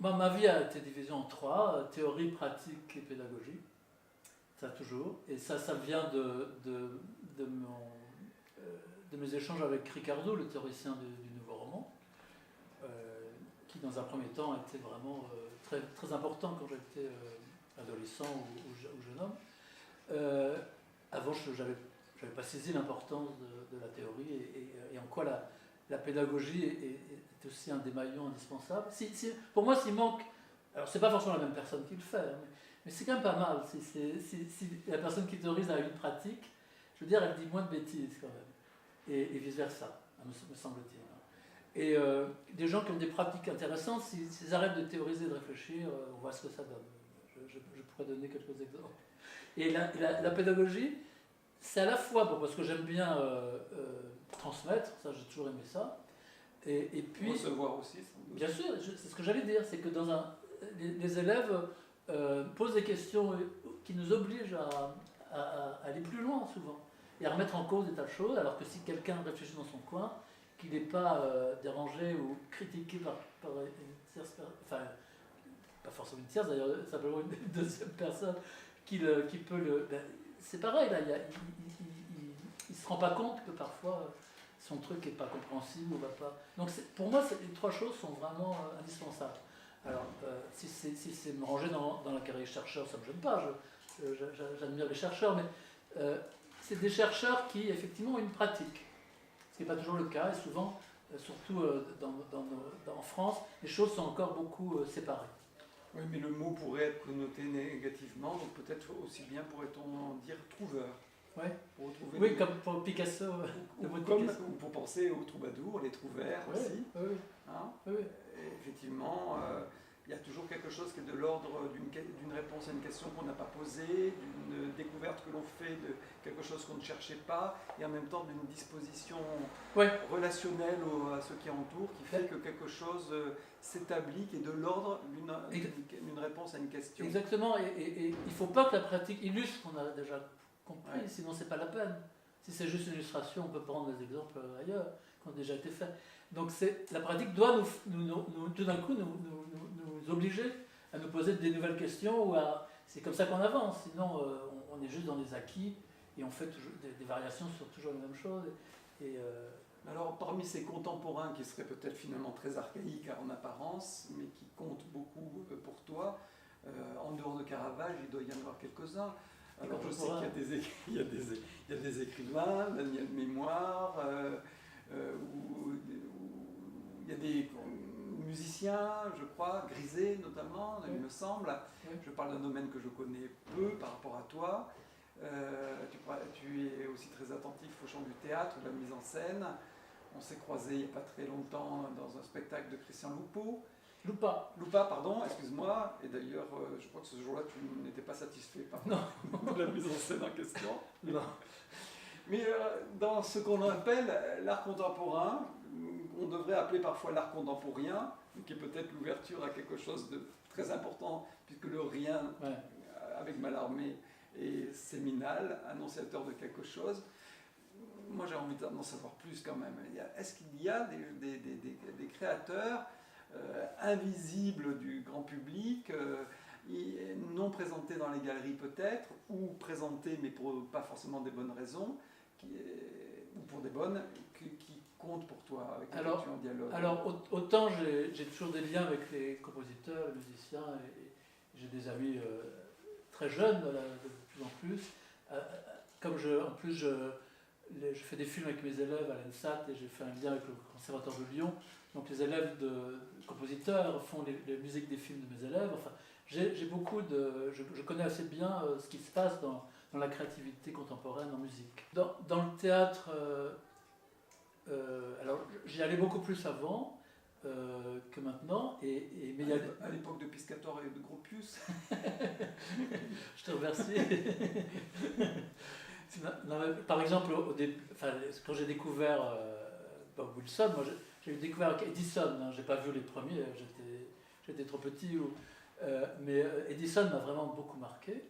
ma vie a été divisée en trois, théorie, pratique et pédagogie, ça toujours, et ça vient de mes échanges avec Ricardo, le théoricien du nouveau roman, qui dans un premier temps a été vraiment très, très important quand j'étais adolescent ou jeune homme. Avant, je n'avais pas saisi l'importance de la théorie et en quoi la pédagogie est aussi un des maillons indispensables. Pour moi, s'il manque, alors c'est pas forcément la même personne qui le fait, mais c'est quand même pas mal. Si la personne qui théorise a une pratique, je veux dire, elle dit moins de bêtises quand même. Et vice-versa, me semble-t-il. Et des gens qui ont des pratiques intéressantes, s'ils arrêtent de théoriser, de réfléchir, on voit ce que ça donne. Je pourrais donner quelques exemples. Et la pédagogie, c'est à la fois parce que j'aime bien transmettre, ça j'ai toujours aimé ça, et puis... Recevoir aussi. Bien sûr, c'est ce que j'allais dire, c'est que les élèves posent des questions qui nous obligent à aller plus loin souvent, et à remettre en cause des tas de choses, alors que si quelqu'un réfléchit dans son coin, qu'il n'est pas dérangé ou critiqué par une tierce, enfin, pas forcément une tierce d'ailleurs, simplement une deuxième personne qui peut le... c'est pareil, là, il ne se rend pas compte que parfois son truc n'est pas compréhensible ou va pas... Donc pour moi, les trois choses sont vraiment indispensables. Alors, si c'est me ranger dans la carrière chercheur, ça ne me gêne pas, j'admire les chercheurs, mais c'est des chercheurs qui, effectivement, ont une pratique. Ce qui n'est pas toujours le cas, et souvent, surtout en France, les choses sont encore beaucoup séparées. Oui, mais le mot pourrait être connoté négativement, donc peut-être aussi bien pourrait-on dire trouveur. Ouais. Oui, comme pour Picasso. Ou pour penser aux troubadours, les trouvères aussi. Oui. Hein, oui. Effectivement, il y a toujours quelque chose qui est de l'ordre d'une réponse à une question qu'on n'a pas posée, d'une découverte que l'on fait de quelque chose qu'on ne cherchait pas, et en même temps d'une disposition relationnelle à ce qui entoure, qui fait que quelque chose s'établit, qui est de l'ordre d'une réponse à une question. Exactement, et il ne faut pas que la pratique illustre ce qu'on a déjà compris, sinon c'est pas la peine. Si c'est juste une illustration, on peut prendre des exemples ailleurs, qui ont déjà été faits. Donc la pratique doit tout d'un coup nous obliger à nous poser des nouvelles questions, c'est comme ça qu'on avance, sinon on est juste dans des acquis et on fait toujours des variations sur toujours les mêmes choses. Alors parmi ces contemporains qui seraient peut-être finalement très archaïques en apparence, mais qui comptent beaucoup pour toi, en dehors de Caravage, il doit y en avoir quelques-uns. Alors je sais qu'il y a des écrivains, Daniel Mémoire, il y a des musiciens, je crois, Grisé notamment, il me semble. Je parle d'un domaine que je connais peu par rapport à toi. Tu es aussi très attentif au champ du théâtre, de la mise en scène. On s'est croisés il n'y a pas très longtemps dans un spectacle de Christian Loupeau. Lupa. Lupa, pardon, excuse-moi. Et d'ailleurs, je crois que ce jour-là, tu n'étais pas satisfait par la mise en scène en question. Non. Mais dans ce qu'on appelle l'art contemporain, on devrait appeler parfois l'art contemporain, qui est peut-être l'ouverture à quelque chose de très important, puisque le rien, avec Mallarmé, est séminal, annonciateur de quelque chose. Moi, j'ai envie d'en savoir plus quand même. Est-ce qu'il y a des créateurs invisibles du grand public, non présentés dans les galeries peut-être, ou présentés mais pour pas forcément des bonnes raisons, ou pour des bonnes, qui comptent pour toi, avec lesquels tu es en dialogue? Alors, autant j'ai toujours des liens avec les compositeurs, les musiciens, et j'ai des amis très jeunes, de plus en plus. Comme je fais des films avec mes élèves à l'ENSAT, et j'ai fait un lien avec le Conservatoire de Lyon, donc les élèves de compositeurs font les musiques des films de mes élèves. Enfin, j'ai beaucoup je connais assez bien ce qui se passe dans la créativité contemporaine en musique. Dans le théâtre, alors j'y allais beaucoup plus avant que maintenant. Mais à l'époque de Piscator et de Gropius. Je te remercie. Non, par exemple, quand j'ai découvert Bob Wilson, moi j'ai découvert avec Edison, hein, j'ai pas vu les premiers, j'étais trop petit. Mais Edison m'a vraiment beaucoup marqué.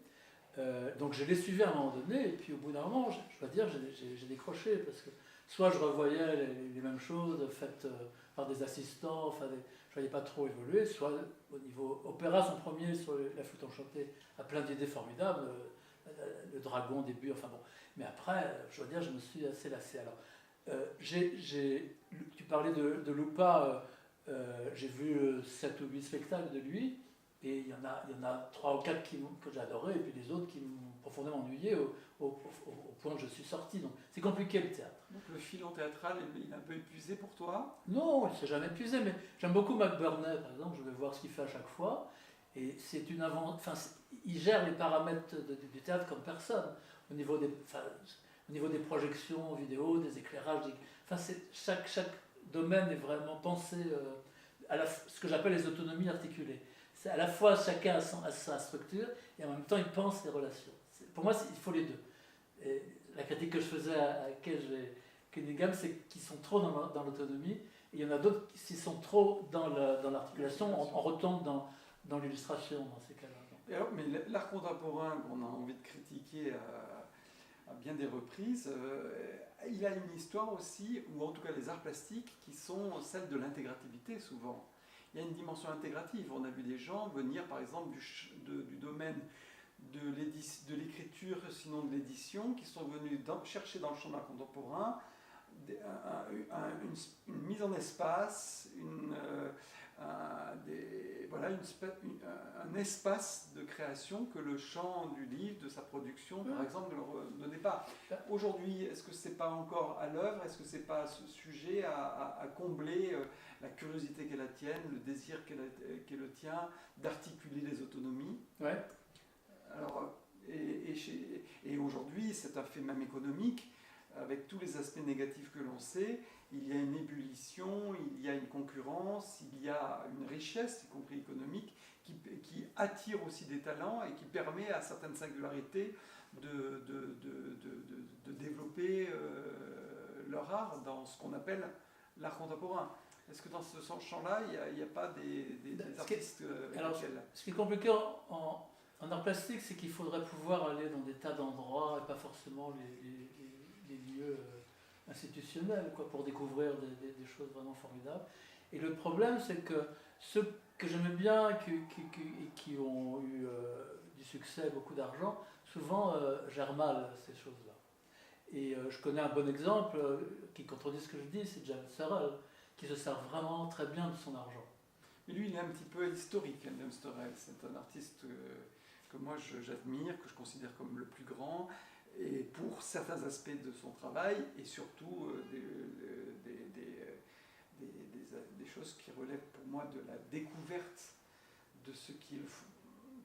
Donc je l'ai suivi à un moment donné, et puis au bout d'un moment, je dois dire, j'ai décroché, parce que soit je revoyais les mêmes choses faites par des assistants, je ne voyais pas trop évoluer, soit au niveau opéra, son premier sur la flûte enchantée a plein d'idées formidables, le dragon début, enfin bon. Mais après, je dois dire, je me suis assez lassé. Alors, tu parlais de Lupa, j'ai vu 7 ou 8 spectacles de lui, et il y en a 3 ou 4 que j'ai adoré, et puis les autres qui m'ont profondément ennuyé au point que je suis sorti. Donc c'est compliqué le théâtre. Donc le filon théâtral, il est un peu épuisé pour toi? Non, il ne s'est jamais épuisé, mais j'aime beaucoup McBurney, par exemple, je vais voir ce qu'il fait à chaque fois. Et c'est une il gère les paramètres du théâtre comme personne, au niveau des projections vidéo, des éclairages. Chaque domaine est vraiment pensé ce que j'appelle les autonomies articulées. C'est à la fois chacun a sa structure, et en même temps il pense les relations. Pour moi, il faut les deux. Et la critique que je faisais à Cunningham, c'est qu'ils sont trop dans l'autonomie, et il y en a d'autres qui sont trop dans l'articulation, on retombe dans l'illustration dans ces cas-là. Mais l'art contemporain qu'on a envie de critiquer à bien des reprises, il a une histoire aussi, ou en tout cas les arts plastiques, qui sont celles de l'intégrativité souvent. Il y a une dimension intégrative. On a vu des gens venir par exemple du domaine de l'écriture, sinon de l'édition, qui sont venus chercher dans le champ de l'art contemporain une mise en espace, un espace de création que le champ du livre, de sa production, par exemple, ne donnait pas. Aujourd'hui, est-ce que c'est pas encore à l'œuvre? Est-ce que c'est pas ce sujet à combler la curiosité qu'est la tienne, le désir qu'est le tien, d'articuler les autonomies? Ouais. Alors, et aujourd'hui, c'est un fait même économique, avec tous les aspects négatifs que l'on sait. Il y a une ébullition, il y a une concurrence, il y a une richesse, y compris économique, qui attire aussi des talents et qui permet à certaines singularités de développer leur art dans ce qu'on appelle l'art contemporain. Est-ce que dans ce champ-là, il n'y a pas des artistes ce qui est compliqué en art plastique, c'est qu'il faudrait pouvoir aller dans des tas d'endroits et pas forcément les lieux institutionnels, pour découvrir des choses vraiment formidables. Et le problème, c'est que ceux que j'aimais bien et qui ont eu du succès, beaucoup d'argent, souvent gèrent mal ces choses-là. Et je connais un bon exemple qui contredit ce que je dis, c'est James Turrell, qui se sert vraiment très bien de son argent. Mais lui, il est un petit peu historique, James Turrell. C'est un artiste que moi j'admire, que je considère comme le plus grand, et pour certains aspects de son travail, et surtout des choses qui relèvent pour moi de la découverte de ce qui est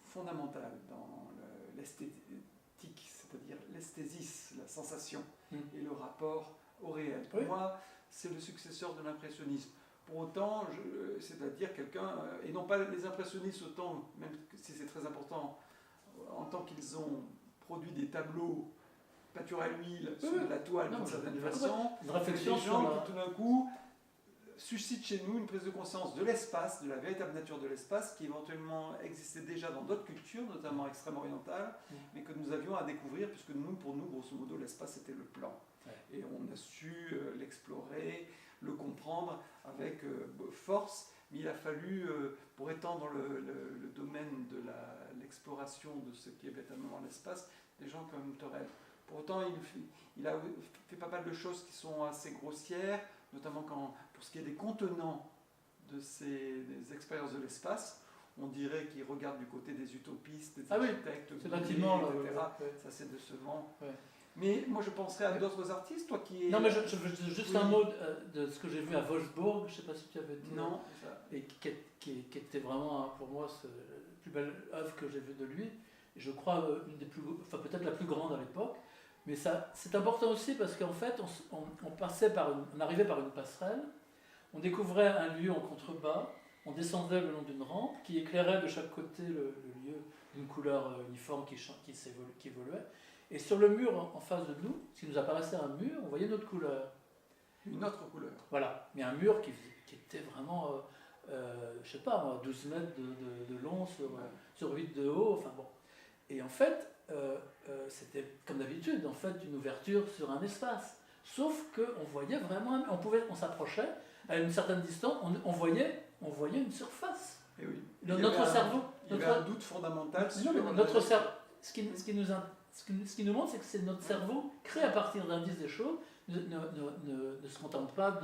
fondamental dans l'esthétique, c'est-à-dire l'esthésis, la sensation, et le rapport au réel. Pour moi, c'est le successeur de l'impressionnisme. Pour autant, c'est-à-dire quelqu'un, et non pas les impressionnistes autant, même si c'est très important, en tant qu'ils ont produit des tableaux peinture à l'huile sur de la toile d'une certaine façon, une réflexion des gens qui tout d'un coup suscitent chez nous une prise de conscience de l'espace, de la véritable nature de l'espace, qui éventuellement existait déjà dans d'autres cultures, notamment extrême-orientales, mais que nous avions à découvrir, puisque nous, pour nous, grosso modo, l'espace était le plan. Et on a su l'explorer, le comprendre avec force, mais il a fallu, pour étendre le domaine de l'exploration de ce qui est véritablement l'espace, des gens comme Torel. Pour autant, il a fait pas mal de choses qui sont assez grossières, notamment pour ce qui est des contenants des expériences de l'espace. On dirait qu'il regarde du côté des utopistes, des architectes, ce bâtiment, etc. Ça, c'est décevant. Ouais. Mais moi, je penserais à d'autres artistes, toi qui es... Non, mais juste un mot de ce que j'ai vu à Wolfsburg, je ne sais pas si tu avais été... Non. Et qui était vraiment, pour moi, la plus belle œuvre que j'ai vue de lui. Je crois une des plus... Enfin, peut-être la plus grande à l'époque. Mais c'est important aussi parce qu'en fait, on arrivait par une passerelle, on découvrait un lieu en contrebas, on descendait le long d'une rampe qui éclairait de chaque côté le lieu d'une couleur uniforme qui évoluait. Et sur le mur en face de nous, ce qui nous apparaissait un mur, on voyait notre couleur. Une autre couleur. Voilà, mais un mur qui était vraiment, je sais pas moi, 12 mètres de long sur 8 de haut, enfin bon. Et en fait, c'était comme d'habitude, en fait, une ouverture sur un espace. Sauf qu'on voyait vraiment, on s'approchait, à une certaine distance, on voyait une surface. Et oui. Notre cerveau... Il y avait un doute fondamental sur... Notre cerveau, ce qui nous montre, c'est que c'est notre cerveau, créé à partir d'indices des choses, ne se contente pas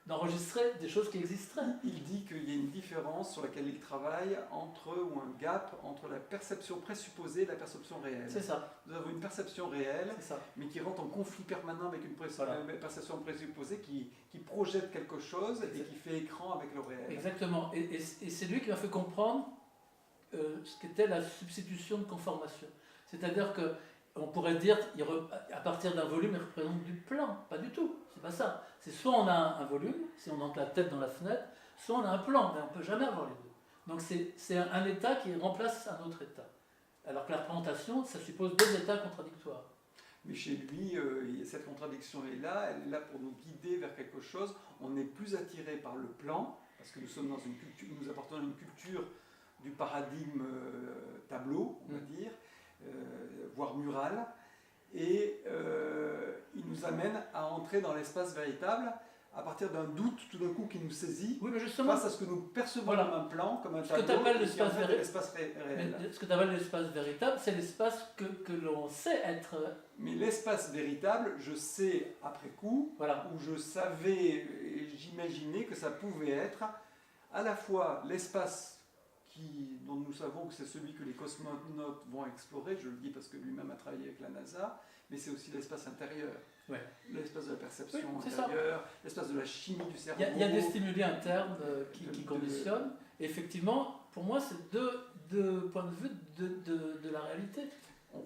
d'enregistrer des choses qui existeraient. Il dit qu'il y a une différence sur laquelle il travaille ou un gap entre la perception présupposée et la perception réelle. C'est ça. Nous avons une perception réelle, mais qui rentre en conflit permanent avec une perception présupposée qui projette quelque chose et qui fait écran avec le réel. Exactement. Et c'est lui qui m'a fait comprendre ce qu'était la substitution de conformation. C'est-à-dire qu'on pourrait dire, à partir d'un volume, il représente du plan. Pas du tout. C'est pas ça. C'est soit on a un volume, si on entre la tête dans la fenêtre, soit on a un plan, mais on ne peut jamais avoir les deux. Donc c'est un état qui remplace un autre état. Alors que la représentation, ça suppose deux états contradictoires. Mais chez lui, cette contradiction est là, elle est là pour nous guider vers quelque chose. On est plus attiré par le plan, parce que nous sommes dans une culture, nous apportons une culture du paradigme tableau, on va dire, voire mural. Et il nous amène à entrer dans l'espace véritable à partir d'un doute tout d'un coup qui nous saisit, oui, mais justement, face à ce que nous percevons comme un plan, comme un tableau, l'espace réel. Mais ce que tu appelles l'espace véritable, c'est l'espace que l'on sait être. Mais l'espace véritable, je sais après coup, où je savais et j'imaginais que ça pouvait être à la fois l'espace dont nous savons que c'est celui que les cosmonautes vont explorer, je le dis parce que lui-même a travaillé avec la NASA, mais c'est aussi l'espace intérieur, l'espace de la perception intérieure, l'espace de la chimie du cerveau. Il y a des stimuli internes qui conditionnent. Et effectivement, pour moi, c'est deux points de vue de la réalité.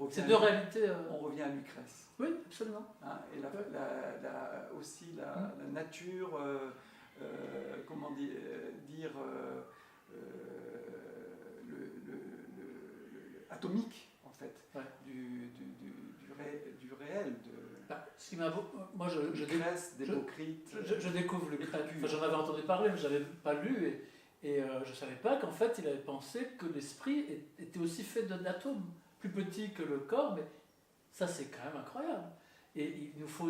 C'est deux réalités. On revient à Lucrèce. Oui, absolument. Hein, et aussi la nature, comment dire, atomique, en fait, du réel. Ce qui m'a, moi, Démocrite. Je découvre Lucrèce. Enfin, j'en avais entendu parler, mais je n'avais pas lu. Et je ne savais pas qu'en fait, il avait pensé que l'esprit était aussi fait d'atomes, plus petits que le corps, mais ça, c'est quand même incroyable. Et il nous faut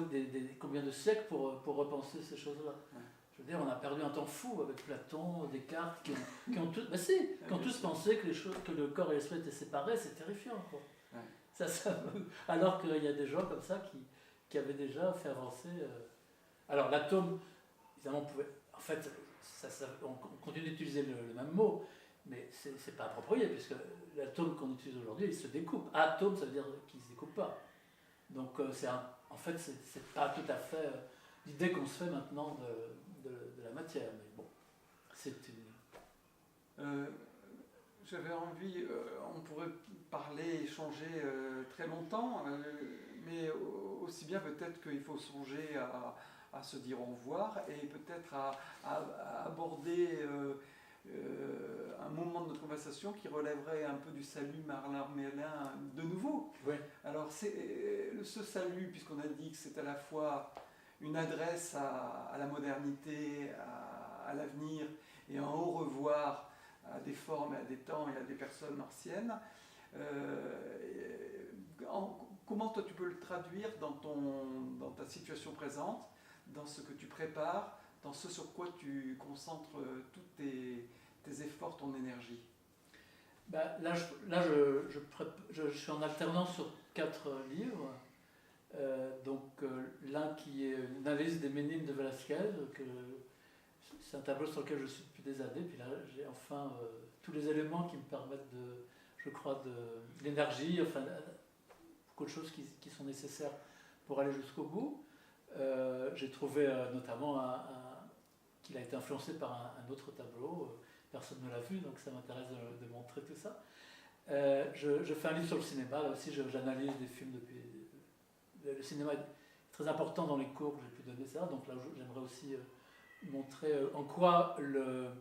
combien de siècles pour repenser ces choses-là. Je veux dire, on a perdu un temps fou avec Platon, Descartes, qui ont tous pensé que le corps et l'esprit étaient séparés. C'est terrifiant, quoi. Alors qu'il y a des gens comme ça qui avaient déjà fait avancer. Alors l'atome, évidemment, en fait, on continue d'utiliser le même mot, mais c'est pas approprié, puisque l'atome qu'on utilise aujourd'hui, il se découpe. Atome, ça veut dire qu'il ne se découpe pas. Donc en fait, c'est pas tout à fait l'idée qu'on se fait maintenant de la matière. Mais bon, c'est une... J'avais envie, on pourrait parler, échanger très longtemps, mais aussi bien peut-être qu'il faut songer à se dire au revoir et peut-être à aborder un moment de notre conversation qui relèverait un peu du salut Merlin de nouveau. Oui. Alors ce salut, puisqu'on a dit que c'est à la fois une adresse à la modernité, à l'avenir et un au revoir à des formes, à des temps et à des personnes anciennes, comment toi tu peux le traduire dans ta situation présente, dans ce que tu prépares, dans ce sur quoi tu concentres tous tes efforts, ton énergie? Là, je suis en alternance sur 4 livres. L'un qui est une analyse des Ménimes de Velázquez, c'est un tableau sur lequel je suis depuis des années. Puis là, j'ai enfin tous les éléments qui me permettent de l'énergie, enfin beaucoup de choses qui sont nécessaires pour aller jusqu'au bout. J'ai trouvé notamment qu'il a été influencé par un autre tableau. Personne ne l'a vu, donc ça m'intéresse de montrer tout ça. Je fais un livre sur le cinéma, là aussi j'analyse des films depuis... Le cinéma est très important dans les cours que j'ai pu donner, ça. Donc là j'aimerais aussi montrer en quoi une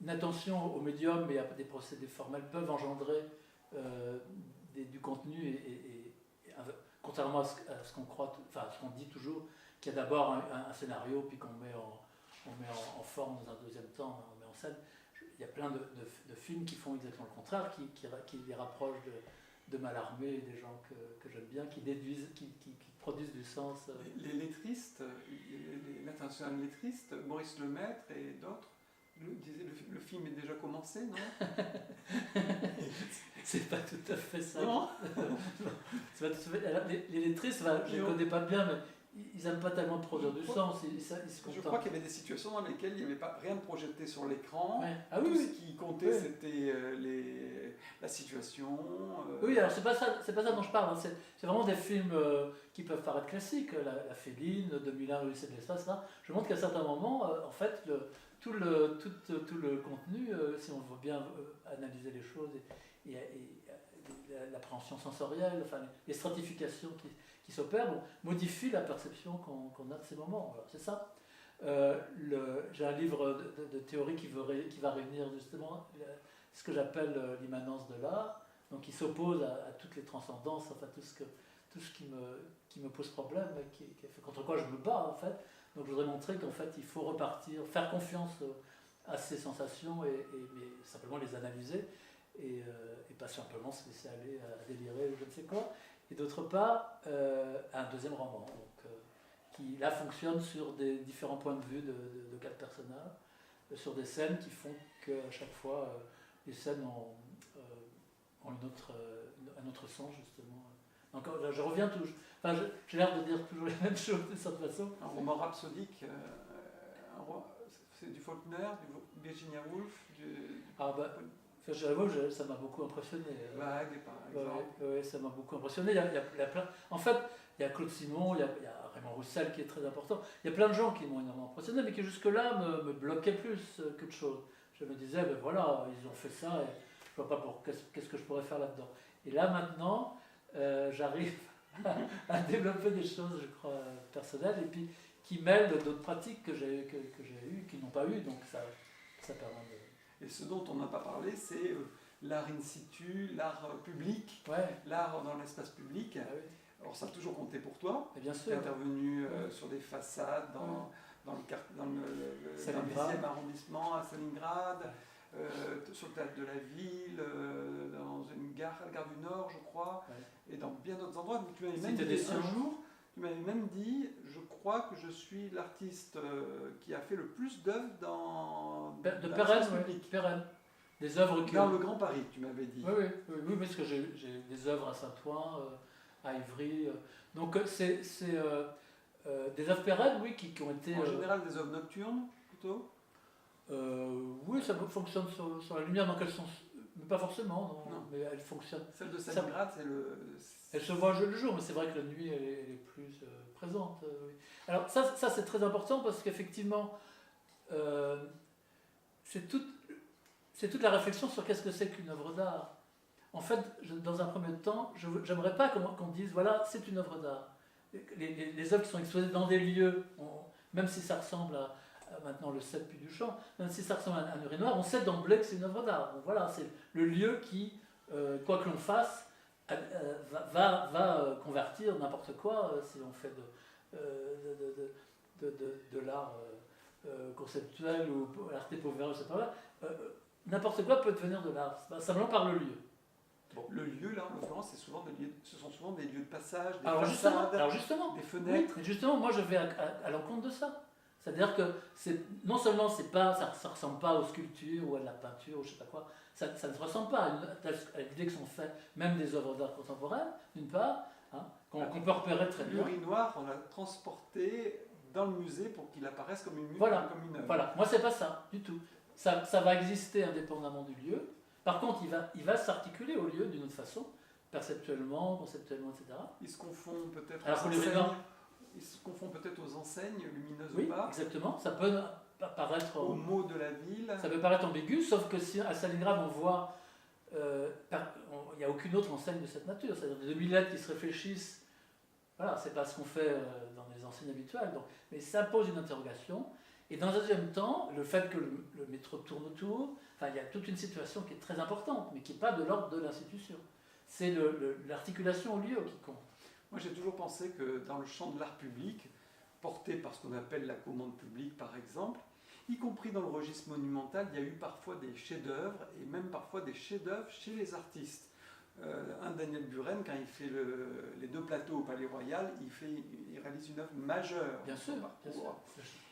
attention au médium et à des procédés formels peuvent engendrer du contenu et contrairement à ce qu'on croit, enfin ce qu'on dit toujours, qu'il y a d'abord un scénario puis qu'on met en forme dans un deuxième temps, on met en scène. Il y a plein de films qui font exactement le contraire, qui les rapprochent de Mallarmé et des gens que j'aime bien, qui déduisent, qui produisent du sens. Les lettristes, l'international lettriste, Maurice Lemaître et d'autres, disaient le film est déjà commencé, non? C'est pas tout à fait ça. Non. C'est pas tout à fait... Alors, les lettristes, je ne les connais pas bien, mais ils n'aiment pas tellement produire du sens. Je crois qu'il y avait des situations dans lesquelles il n'y avait pas rien de projeté sur l'écran. Ouais. Tout ce qui comptait, c'était la situation. Oui, alors c'est pas ça dont je parle. Hein. C'est vraiment des films qui peuvent paraître classiques. La Féline, 2001, l'Odyssée de l'espace. Là. Je montre qu'à certains moments, en fait, tout le contenu, si on veut bien analyser les choses et l'appréhension sensorielle, enfin, les stratifications qui s'opèrent, modifient la perception qu'on a de ces moments. Alors, c'est ça. J'ai un livre de théorie qui va réunir justement ce que j'appelle l'immanence de l'art, donc qui s'oppose à toutes les transcendances, enfin tout ce qui me pose problème, contre quoi je me bats en fait. Donc je voudrais montrer qu'en fait il faut repartir, faire confiance à ces sensations, mais simplement les analyser et pas simplement se laisser aller à délirer ou je ne sais quoi. Et d'autre part, un deuxième roman, qui là fonctionne sur des différents points de vue de 4 personnages, sur des scènes qui font qu'à chaque fois, les scènes ont un autre sens, justement. Donc je reviens toujours. Enfin, j'ai l'air de dire toujours les mêmes choses de cette façon. Un roman rhapsodique, c'est du Faulkner, du Virginia Woolf, j'avoue, ça m'a beaucoup impressionné. Vague, par exemple. Oui, ça m'a beaucoup impressionné. Il y a plein... En fait, il y a Claude Simon, il y a Raymond Roussel qui est très important. Il y a plein de gens qui m'ont énormément impressionné, mais qui jusque-là me bloquaient plus que de choses. Je me disais, ben voilà, ils ont fait ça, et je ne vois pas qu'est-ce que je pourrais faire là-dedans. Et là, maintenant, j'arrive à développer des choses, je crois, personnelles, et puis qui mêlent d'autres pratiques que j'ai eues, qui n'ont pas eu, donc ça permet de... Et ce dont on n'a pas parlé, c'est l'art in situ, l'art public, l'art dans l'espace public. Ah oui. Alors ça a toujours compté pour toi. Et bien sûr. Tu es intervenu sur des façades dans le 10e arrondissement à Stalingrad, sur le théâtre de la ville, dans une gare, la gare du Nord, je crois, et dans bien d'autres endroits. Tu m'avais même dit un jour, je crois que je suis l'artiste qui a fait le plus d'œuvres dans l'espace public. Pérenne. Des œuvres dans le Grand Paris, tu m'avais dit. Oui, parce que j'ai des œuvres à Saint-Ouen, à Ivry. Donc c'est des œuvres pérennes, oui, qui ont été... En général, des œuvres nocturnes, plutôt. Oui, ça fonctionne sur la lumière, dans quel sens? Mais pas forcément, non. Mais elle fonctionne. Celle de Stalingrad, Elle se voit le jour, mais c'est vrai que la nuit, elle est plus présente. Oui. Alors ça c'est très important parce qu'effectivement, c'est toute la réflexion sur qu'est-ce que c'est qu'une œuvre d'art. En fait, dans un premier temps, j'aimerais pas qu'on dise, voilà, c'est une œuvre d'art. les œuvres qui sont exposées dans des lieux, même si ça ressemble à maintenant le 7 Puy du Champ, même si ça ressemble à un urinoir, on sait d'emblée que c'est une œuvre d'art. Donc voilà, c'est le lieu qui, quoi que l'on fasse, va convertir n'importe quoi si on fait de l'art conceptuel ou arte povera, je sais pas, n'importe quoi peut devenir de l'art, simplement par le lieu. Bon. Le lieu, là, en l'occurrence, ce sont souvent des lieux de passage, des alors justement, des fenêtres. Oui, justement, moi je vais à l'encontre de ça. C'est-à-dire que non seulement ça ne ressemble pas aux sculptures ou à la peinture ou je sais pas quoi, ça ne se ressemble pas à l'idée que sont faites même des œuvres d'art contemporaines, d'une part, hein, qu'on peut repérer très bien. L'urinoir, on l'a transporté dans le musée pour qu'il apparaisse comme une voilà. comme une œuvre. Voilà, moi c'est pas ça du tout. Ça va exister indépendamment du lieu. Par contre, il va s'articuler au lieu d'une autre façon, perceptuellement, conceptuellement, etc. Ils se confondent peut-être aux enseignes lumineuses oui, ou pas. Exactement. Ça peut paraître aux mots de la ville. Ça peut paraître ambigu, sauf que si à Stalingrad on voit, il n'y a aucune autre enseigne de cette nature. C'est-à-dire des 2000 lettres qui se réfléchissent. Voilà, c'est pas ce qu'on fait dans les enseignes habituelles. Donc, mais ça pose une interrogation. Et dans un deuxième temps, le fait que le métro tourne autour, enfin, il y a toute une situation qui est très importante, mais qui n'est pas de l'ordre de l'institution. C'est l'articulation au lieu qui compte. Moi, j'ai toujours pensé que dans le champ de l'art public, porté par ce qu'on appelle la commande publique, par exemple, y compris dans le registre monumental, il y a eu parfois des chefs-d'œuvre, et même parfois des chefs-d'œuvre chez les artistes. Un Daniel Buren, quand il fait les 2 plateaux au Palais Royal, il réalise une œuvre majeure. Bien sûr, bien sûr.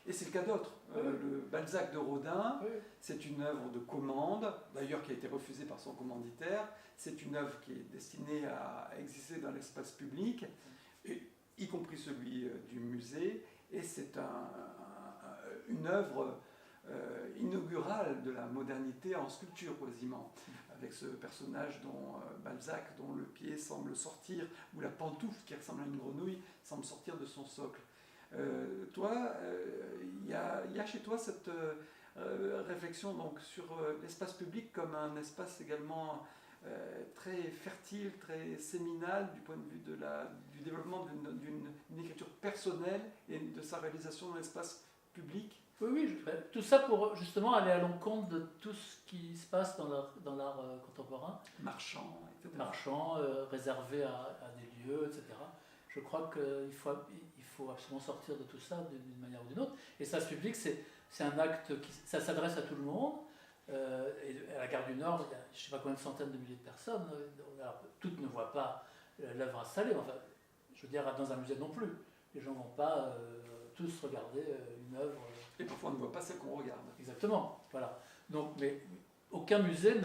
Et c'est le cas d'autres. Le Balzac de Rodin, c'est une œuvre de commande, d'ailleurs qui a été refusée par son commanditaire. C'est une œuvre qui est destinée à exister dans l'espace public, y compris celui du musée. Et c'est une œuvre inaugurale de la modernité en sculpture, quasiment. Avec ce personnage Balzac, dont le pied semble sortir, ou la pantoufle qui ressemble à une grenouille, semble sortir de son socle. Toi, il y a chez toi cette réflexion donc, sur l'espace public comme un espace également très fertile, très séminal du point de vue du développement d'une écriture personnelle et de sa réalisation dans l'espace public. Oui, tout ça pour justement aller à l'encontre de tout ce qui se passe dans l'art contemporain. Marchand, etc. Marchand, réservé à des lieux, etc. Je crois qu'il faut absolument sortir de tout ça d'une manière ou d'une autre. Et l'espace public, c'est un acte ça s'adresse à tout le monde. Et à la Gare du Nord, il y a je ne sais pas combien de centaines de milliers de personnes. Alors, toutes ne voient pas l'œuvre installée. Enfin, je veux dire, dans un musée non plus. Les gens ne vont pas tous regarder une œuvre. Et parfois, on ne voit pas celle qu'on regarde. Exactement. Voilà. Donc, mais aucun musée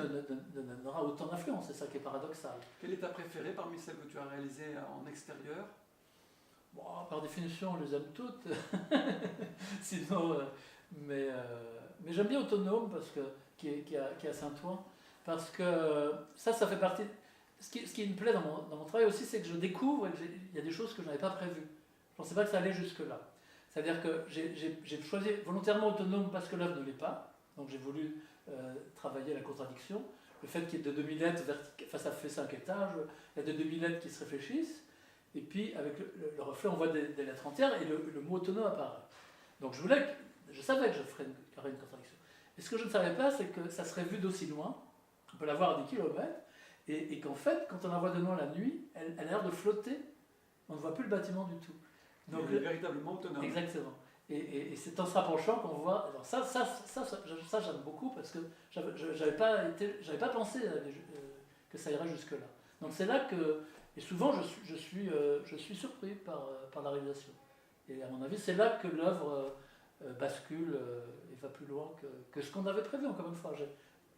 n'aura autant d'influence. C'est ça qui est paradoxal. Quelle est ta préférée parmi celles que tu as réalisées en extérieur ? Bon, par définition, on les aime toutes. Sinon, mais j'aime bien Autonome parce que qui est à Saint-Ouen, parce que ça fait partie. Ce qui me plaît dans mon travail aussi, c'est que je découvre et qu'il y a des choses que je n'avais pas prévues. Je ne pensais pas que ça allait jusque-là. C'est-à-dire que j'ai choisi volontairement Autonome parce que l'œuvre ne l'est pas. Donc j'ai voulu travailler la contradiction. Le fait qu'il y ait de 2000 lettres, ça fait 5 étages, il y a de 2000 lettres qui se réfléchissent. Et puis, avec le reflet, on voit des lettres entières et le mot autonome apparaît. Donc, je savais que je ferais une contradiction. Et ce que je ne savais pas, c'est que ça serait vu d'aussi loin, on peut la voir à des kilomètres, et qu'en fait, quand on la voit de loin la nuit, elle a l'air de flotter. On ne voit plus le bâtiment du tout. Donc, elle est véritablement autonome. Exactement. Et c'est en se rapprochant qu'on voit. Alors ça j'aime beaucoup parce que j'avais pas pensé que ça irait jusque-là. Donc c'est là que. Et souvent, je suis surpris par la réalisation. Et à mon avis, c'est là que l'œuvre bascule et va plus loin que ce qu'on avait prévu, encore une fois.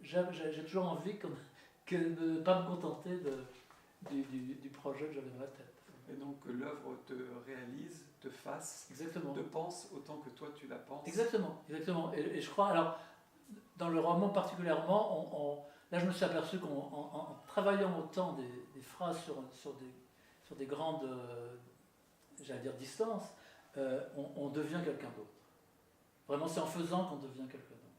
J'ai toujours envie de ne pas me contenter du projet que j'avais dans la tête. Et donc que l'œuvre te réalise, te fasse, exactement. Te pense autant que toi tu la penses. Exactement. Et je crois, alors, dans le roman particulièrement, là je me suis aperçu qu'en travaillant autant des phrases sur des grandes, j'allais dire, distances, on devient quelqu'un d'autre. Vraiment, c'est en faisant qu'on devient quelqu'un d'autre.